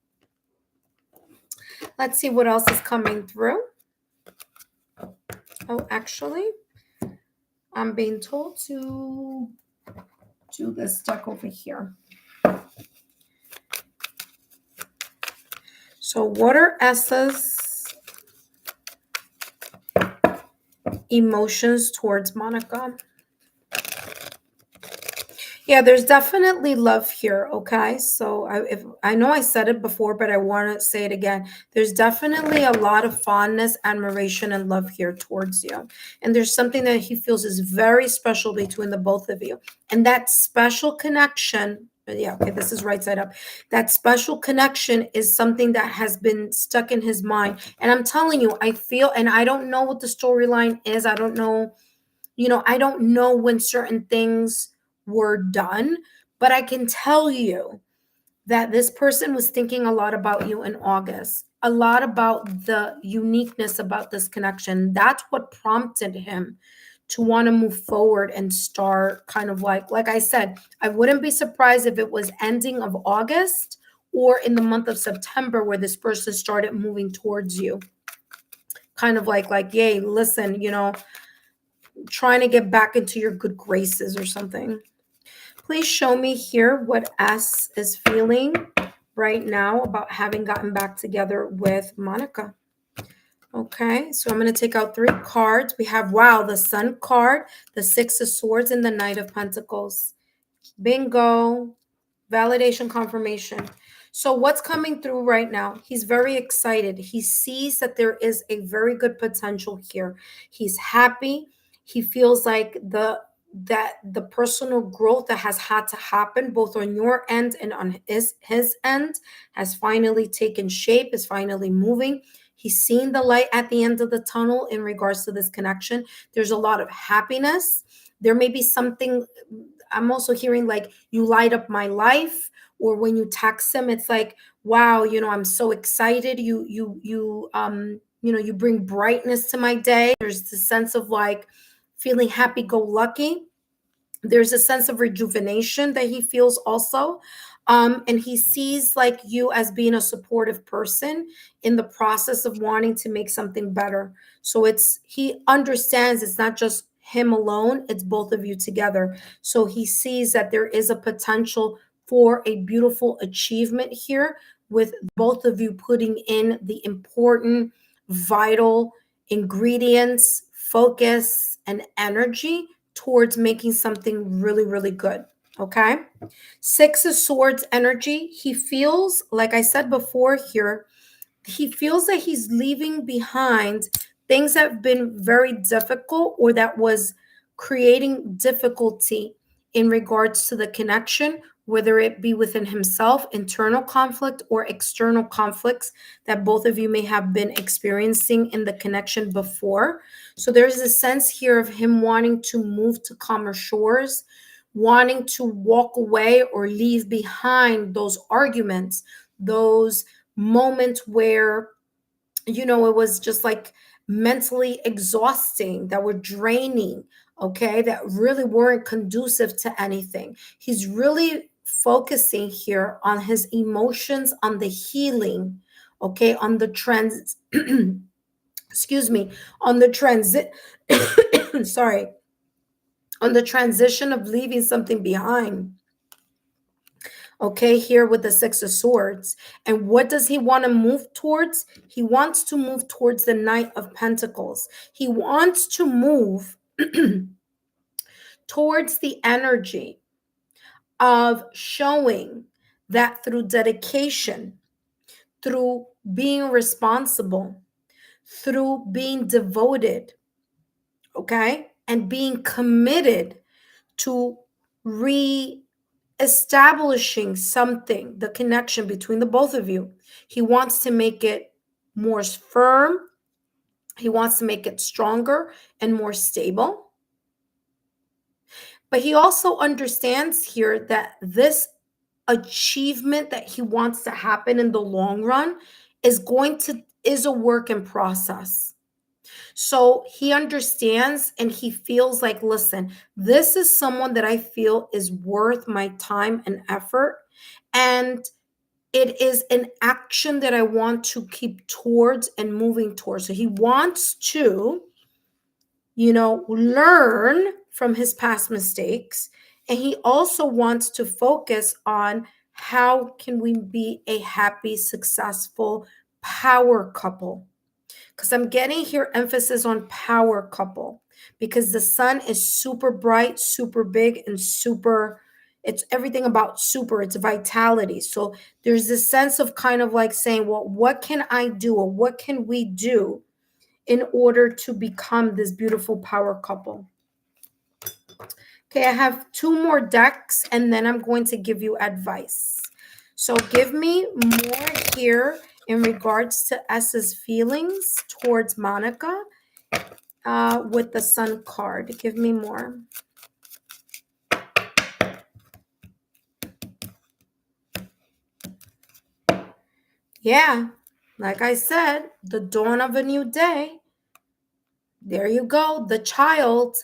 Let's see what else is coming through. Oh, actually, I'm being told to do this deck over here. So what are S's emotions towards Monica? Yeah, there's definitely love here, okay? So I know I said it before, but I want to say it again. There's definitely a lot of fondness, admiration, and love here towards you. And there's something that he feels is very special between the both of you. And that special connection, yeah, okay, this is right side up. That special connection is something that has been stuck in his mind. And I'm telling you, I feel, and I don't know what the storyline is. I don't know, I don't know when certain things were done, but I can tell you that this person was thinking a lot about you in August, a lot about the uniqueness about this connection. That's what prompted him to want to move forward and start kind of like I said, I wouldn't be surprised if it was ending of August or in the month of September where this person started moving towards you. Kind of like, yay, listen, trying to get back into your good graces or something. Please show me here what S is feeling right now about having gotten back together with Monica. Okay, so I'm going to take out 3 cards. We have, wow, the Sun card, the Six of Swords, and the Knight of Pentacles. Bingo. Validation, confirmation. So what's coming through right now? He's very excited. He sees that there is a very good potential here. He's happy. He feels like the personal growth that has had to happen both on your end and on his end has finally taken shape, is finally moving. He's seen the light at the end of the tunnel in regards to this connection. There's a lot of happiness. There may be something, I'm also hearing like, you light up my life, or when you text him, it's like, wow, I'm so excited. You bring brightness to my day. There's the sense of like feeling happy go lucky. There's a sense of rejuvenation that he feels also. And he sees like you as being a supportive person in the process of wanting to make something better. So he understands it's not just him alone, it's both of you together. So he sees that there is a potential for a beautiful achievement here, with both of you putting in the important, vital ingredients, focus, and energy towards making something really, really good. Okay. Six of Swords energy. He feels, like I said before here, he feels that he's leaving behind things that have been very difficult, or that was creating difficulty in regards to the connection, whether it be within himself, internal conflict, or external conflicts that both of you may have been experiencing in the connection before. So there's a sense here of him wanting to move to calmer shores, wanting to walk away or leave behind those arguments, those moments where it was just like mentally exhausting, that were draining, okay, that really weren't conducive to anything. He's really focusing here on his emotions, on the healing, okay, on the excuse me, on the transit sorry, on the transition of leaving something behind. Okay, here with the Six of Swords. And what does he want to move towards? He wants to move towards the Knight of Pentacles. He wants to move towards the energy of showing that through dedication, through being responsible, through being devoted, okay, and being committed to establishing something, the connection between the both of you. He wants to make it more firm. He wants to make it stronger and more stable. But he also understands here that this achievement that he wants to happen in the long run is a work in process. So he understands and he feels like, listen, this is someone that I feel is worth my time and effort. And it is an action that I want to keep towards and moving towards. So he wants to, learn from his past mistakes. And he also wants to focus on how can we be a happy, successful power couple. Because I'm getting here emphasis on power couple, because the sun is super bright, super big, and it's everything about super, it's vitality. So there's this sense of kind of like saying, well, what can I do, or what can we do in order to become this beautiful power couple? Okay, I have 2 more decks, and then I'm going to give you advice. So give me more here in regards to S's feelings towards Monica with the Sun card. Give me more. Yeah, like I said, the dawn of a new day. There you go. The child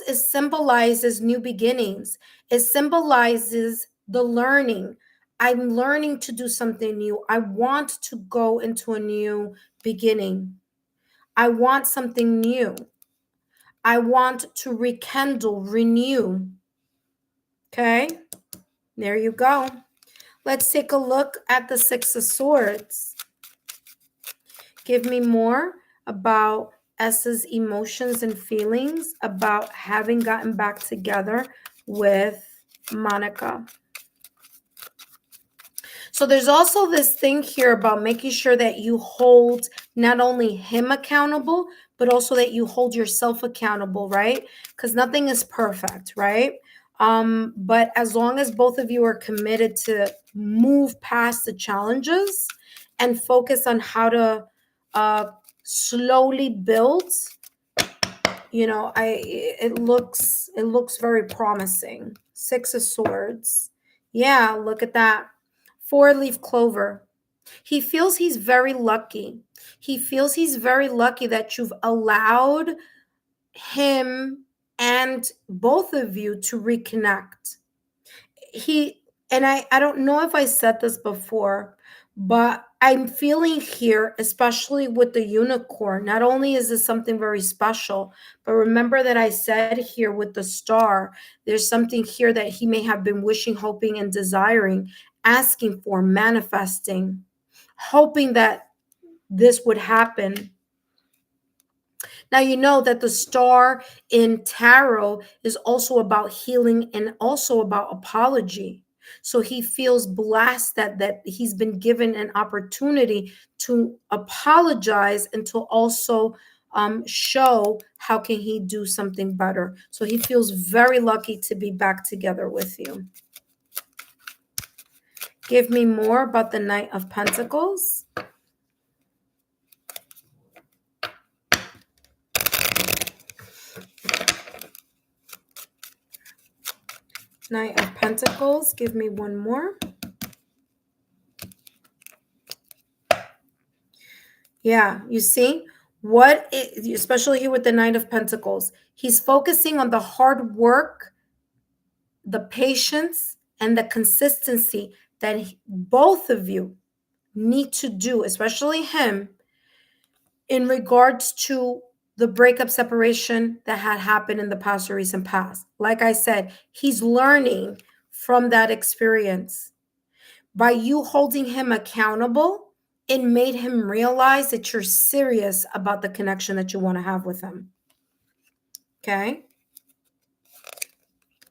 is symbolizes new beginnings. It symbolizes the learning. I'm learning to do something new. I want to go into a new beginning. I want something new. I want to rekindle, renew. Okay, there you go. Let's take a look at the Six of Swords. Give me more about S's emotions and feelings about having gotten back together with Monica. So there's also this thing here about making sure that you hold not only him accountable, but also that you hold yourself accountable, right? Because nothing is perfect, right? But as long as both of you are committed to move past the challenges and focus on how to slowly build, it looks very promising. Six of Swords. Yeah, look at that. Four-leaf clover. He feels he's very lucky. He feels he's very lucky that you've allowed him and both of you to reconnect. I don't know if I said this before, but I'm feeling here, especially with the unicorn, not only is this something very special, but remember that I said here with the star, there's something here that he may have been wishing, hoping, and desiring, asking for, manifesting, hoping that this would happen. Now, you know that the star in tarot is also about healing and also about apology. So he feels blessed that he's been given an opportunity to apologize and to also show how can he do something better. So he feels very lucky to be back together with you. Give me more about the Knight of Pentacles. Knight of Pentacles. Give me one more. Yeah, you see especially here with the Knight of Pentacles, he's focusing on the hard work, the patience, and the consistency that both of you need to do, especially him, in regards to the breakup separation that had happened in the past or recent past. Like I said, he's learning from that experience. By you holding him accountable, it made him realize that you're serious about the connection that you want to have with him. Okay?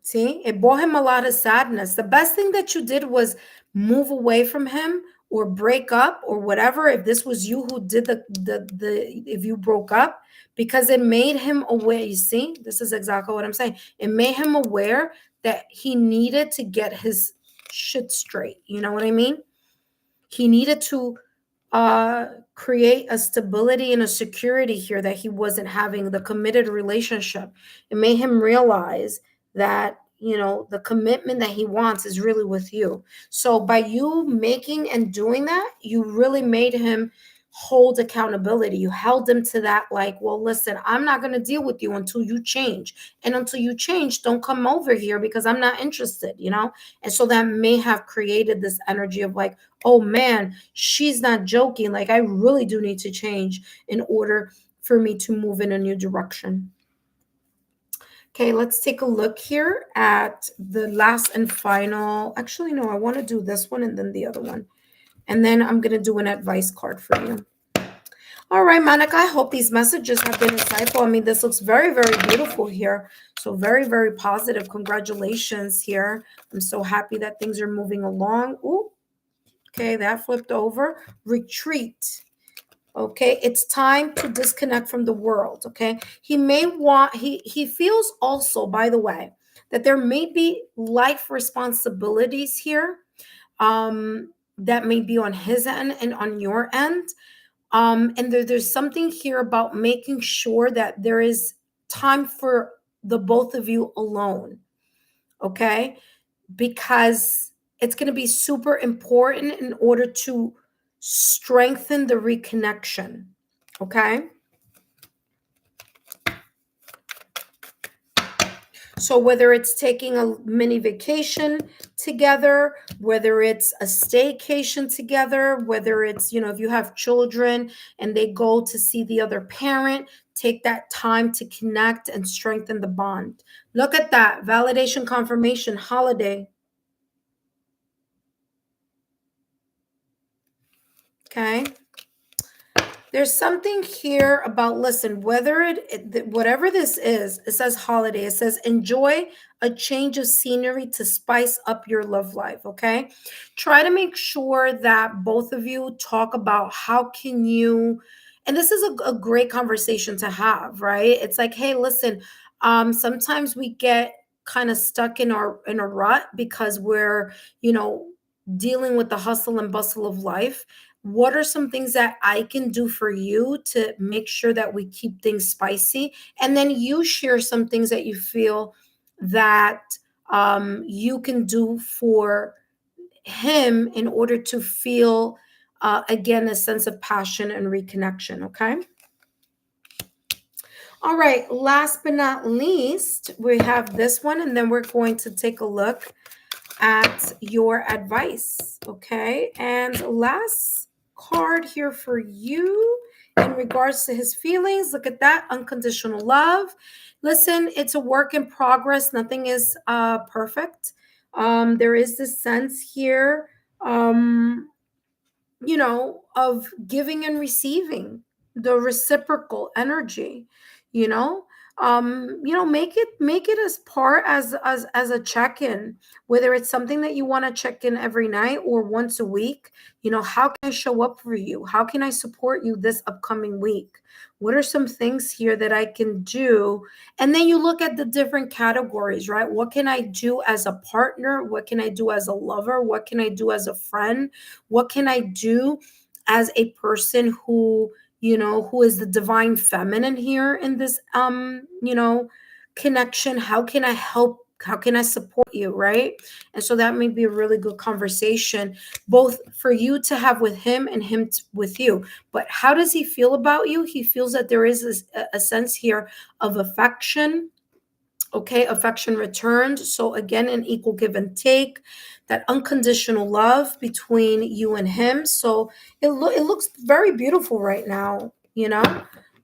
See, it brought him a lot of sadness. The best thing that you did was move away from him or break up or whatever. If this was you who did if you broke up, because it made him aware. You see, this is exactly what I'm saying. It made him aware that he needed to get his shit straight. You know what I mean? He needed to create a stability and a security here that he wasn't having, the committed relationship. It made him realize that, the commitment that he wants is really with you. So by you making and doing that, you really made him hold accountability. You held him to that, like, well, listen, I'm not going to deal with you until you change. And until you change, don't come over here because I'm not interested, And so that may have created this energy of like, oh man, she's not joking. Like, I really do need to change in order for me to move in a new direction. Okay, let's take a look here at the last and final. Actually, no, I want to do this one and then the other one. And then I'm going to do an advice card for you. All right, Monica, I hope these messages have been insightful. I mean, this looks very, very beautiful here. So very, very positive. Congratulations here. I'm so happy that things are moving along. Ooh, okay, that flipped over. Retreat. Okay, it's time to disconnect from the world. Okay, he feels also, by the way, that there may be life responsibilities here that may be on his end and on your end. And there's something here about making sure that there is time for the both of you alone. Okay, because it's going to be super important in order to strengthen the reconnection. Okay. So whether it's taking a mini vacation together, whether it's a staycation together, whether it's, if you have children and they go to see the other parent, take that time to connect and strengthen the bond. Look at that. Validation, confirmation, holiday. Okay. There's something here about, listen, whatever this is, it says holiday. It says enjoy a change of scenery to spice up your love life. Okay. Try to make sure that both of you talk about how can you, and this is a great conversation to have, right? It's like, hey, listen, sometimes we get kind of stuck in a rut because we're, dealing with the hustle and bustle of life. What are some things that I can do for you to make sure that we keep things spicy? And then you share some things that you feel that you can do for him in order to feel, again, a sense of passion and reconnection. Okay. All right. Last but not least, we have this one, and then we're going to take a look at your advice. Okay. And last card here for you in regards to his feelings. Look at that. Unconditional love. Listen, it's a work in progress. Nothing is perfect. There is this sense here, of giving and receiving, the reciprocal energy, you know. Make it as part as a check-in, whether it's something that you want to check in every night or once a week. How can I show up for you? How can I support you this upcoming week? What are some things here that I can do? And then you look at the different categories, right? What can I do as a partner? What can I do as a lover? What can I do as a friend? What can I do as a person who is the divine feminine here in this connection? How can I help? How can I support you, right? And so that may be a really good conversation, both for you to have with him and with you. But how does he feel about you? He feels that there is a sense here of affection. Okay, affection returned. So again, an equal give and take, that unconditional love between you and him. So it looks very beautiful right now,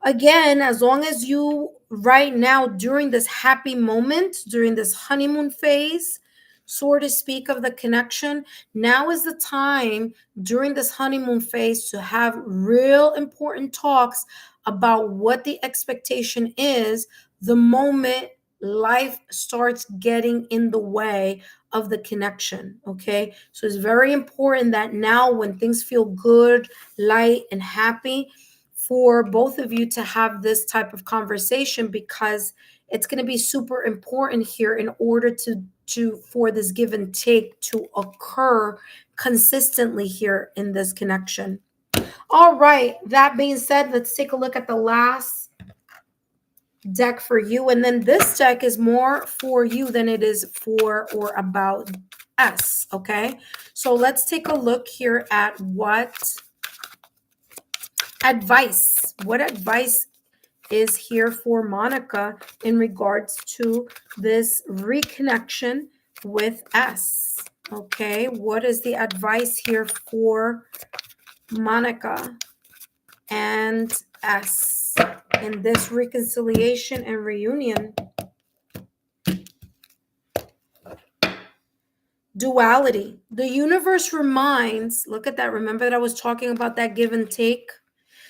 Again, as long as you right now during this happy moment, during this honeymoon phase, so to speak, of the connection, now is the time during this honeymoon phase to have real important talks about what the expectation is the moment life starts getting in the way of the connection. Okay. So it's very important that now, when things feel good, light, and happy, for both of you to have this type of conversation, because it's going to be super important here in order for this give and take to occur consistently here in this connection. All right. That being said, let's take a look at the last deck for you. And then this deck is more for you than it is for or about us. Okay. So let's take a look here at what advice is here for Monica in regards to this reconnection with S. Okay. What is the advice here for Monica and S in this reconciliation and reunion? Duality. The universe reminds, look at that. Remember that I was talking about that give and take?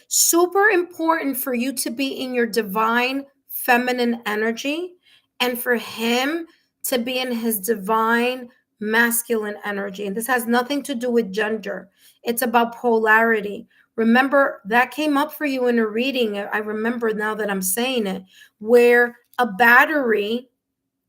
Super important for you to be in your divine feminine energy and for him to be in his divine masculine energy. And this has nothing to do with gender. It's about polarity. Remember, that came up for you in a reading. I remember now that I'm saying it, where a battery,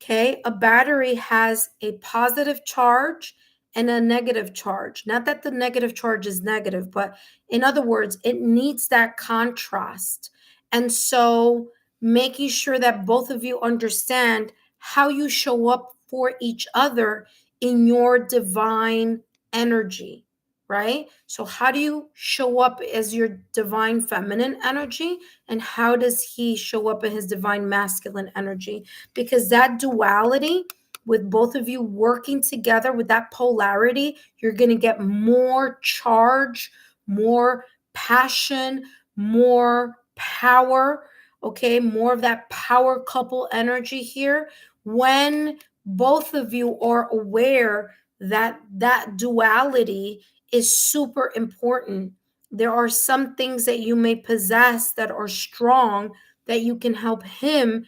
okay, a battery has a positive charge and a negative charge. Not that the negative charge is negative, but in other words, it needs that contrast. And so making sure that both of you understand how you show up for each other in your divine energy. right? So how do you show up as your divine feminine energy, and how does he show up in his divine masculine energy? Because that duality, with both of you working together with that polarity, you're going to get more charge, more passion, more power, okay? More of that power couple energy here, when both of you are aware that that duality is super important. There are some things that you may possess that are strong that you can help him,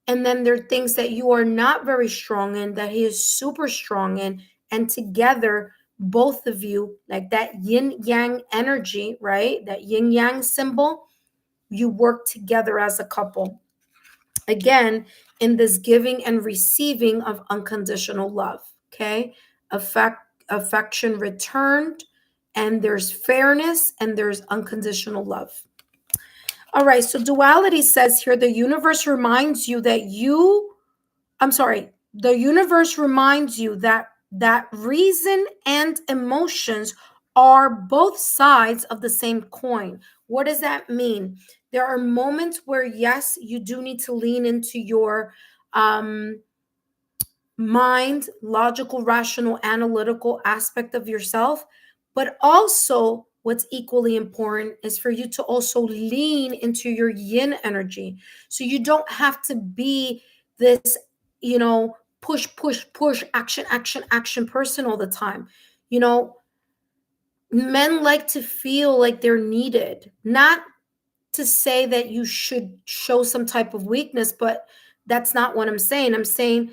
and then there are things that you are not very strong in that he is super strong in, and together both of you, like that yin yang energy, right, that yin yang symbol, you work together as a couple, again, in this giving and receiving of unconditional love. Okay, affection returned, and there's fairness, and there's unconditional love. All right, so duality says here, the universe reminds you that the universe reminds you that reason and emotions are both sides of the same coin. What does that mean? There are moments where, yes, you do need to lean into your mind, logical, rational, analytical aspect of yourself. But also, what's equally important is for you to also lean into your yin energy. So you don't have to be this, push, push, push, action, action, action person all the time. You know, men like to feel like they're needed, not to say that you should show some type of weakness, but that's not what I'm saying. I'm saying,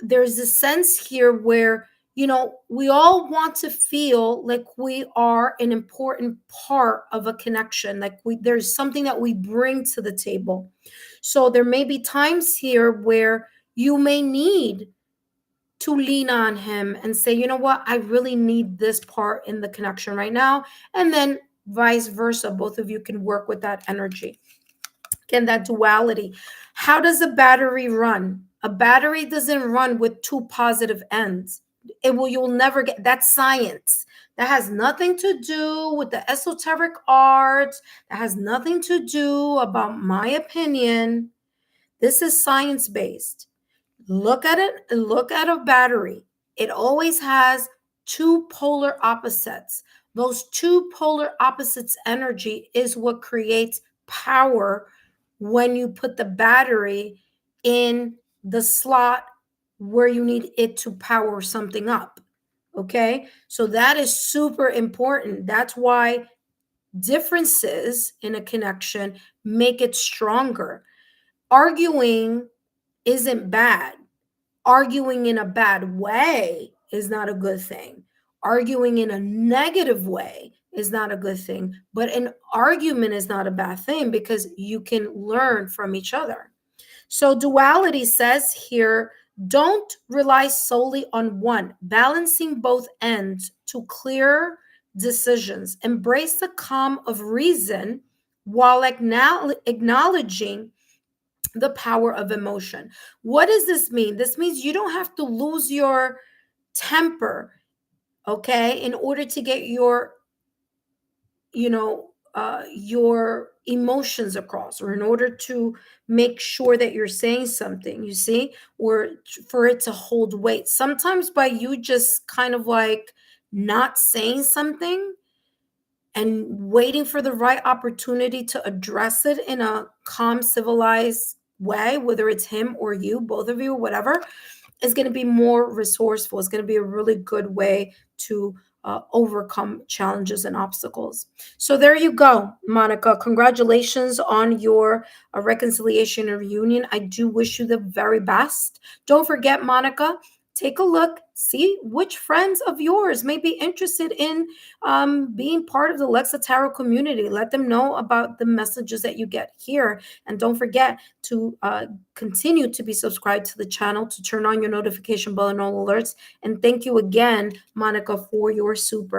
there's a sense here where, we all want to feel like we are an important part of a connection, like there's something that we bring to the table. So there may be times here where you may need to lean on him and say, you know what, I really need this part in the connection right now. And then vice versa, both of you can work with that energy. Again, that duality. How does a battery run? A battery doesn't run with two positive ends. You'll never get that's science. That has nothing to do with the esoteric arts. That has nothing to do about my opinion. This is science based. Look at it, look at a battery. It always has two polar opposites. Those two polar opposites energy is what creates power when you put the battery in the slot where you need it to power something up. Okay? So that is super important. That's why differences in a connection make it stronger. Arguing isn't bad. Arguing in a bad way is not a good thing. Arguing in a negative way is not a good thing. But an argument is not a bad thing because you can learn from each other. So duality says here, don't rely solely on one, balancing both ends to clear decisions. Embrace the calm of reason while acknowledging the power of emotion. What does this mean? This means you don't have to lose your temper, okay, in order to get your emotions across, or in order to make sure that you're saying something, you see, or for it to hold weight. Sometimes by you just kind of like not saying something and waiting for the right opportunity to address it in a calm, civilized way, whether it's him or you, both of you, whatever, is going to be more resourceful. It's going to be a really good way to overcome challenges and obstacles. So there you go, Monica. Congratulations on your reconciliation and reunion. I do wish you the very best. Don't forget, Monica, take a look, see which friends of yours may be interested in being part of the Lexa Tarot community. Let them know about the messages that you get here. And don't forget to continue to be subscribed to the channel, to turn on your notification bell and all alerts. And thank you again, Monica, for your super.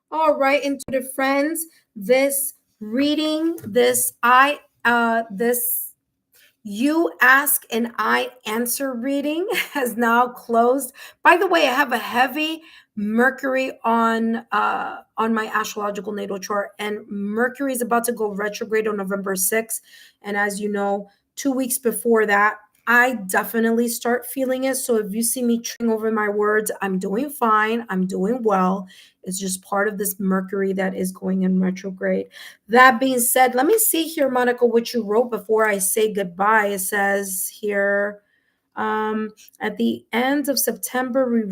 All right, intuitive friends, this reading, this this you ask and I answer reading has now closed. By the way, I have a heavy Mercury on my astrological natal chart, and Mercury is about to go retrograde on November 6th. And as you know, 2 weeks before that, I definitely start feeling it. So if you see me tripping over my words, I'm doing fine. I'm doing well. It's just part of this Mercury that is going in retrograde. That being said, let me see here, Monica, what you wrote before I say goodbye. It says here, at the end of September,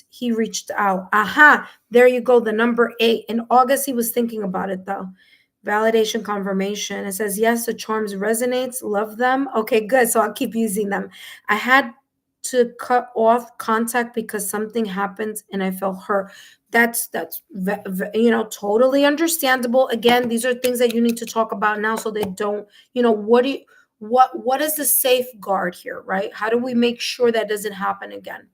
he reached out. Aha, there you go, the number 8. In August, he was thinking about it though. Validation confirmation. It says, yes, the charms resonates, love them. Okay, good. So I'll keep using them. I had to cut off contact because something happened and I felt hurt. That's totally understandable. Again, these are things that you need to talk about now so they don't, what is the safeguard here, right? How do we make sure that doesn't happen again?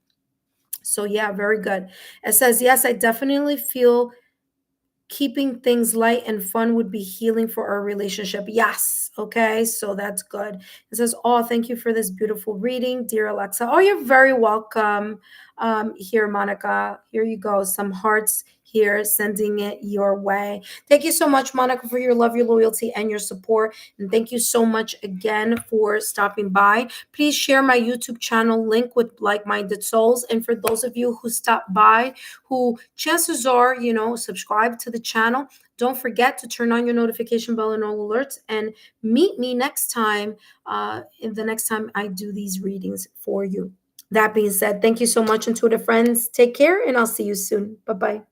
So yeah, very good. It says, yes, I definitely feel keeping things light and fun would be healing for our relationship. Yes. Okay. So that's good. It says, oh, thank you for this beautiful reading, dear Alexa. Oh, you're very welcome. Here, Monica. Here you go. Some hearts here, sending it your way. Thank you so much, Monica, for your love, your loyalty, and your support. And thank you so much again for stopping by. Please share my YouTube channel link with like-minded souls. And for those of you who stopped by, who chances are, subscribe to the channel. Don't forget to turn on your notification bell and all alerts, and meet me next time, in the next time I do these readings for you. That being said, thank you so much, intuitive friends. Take care, and I'll see you soon. Bye-bye.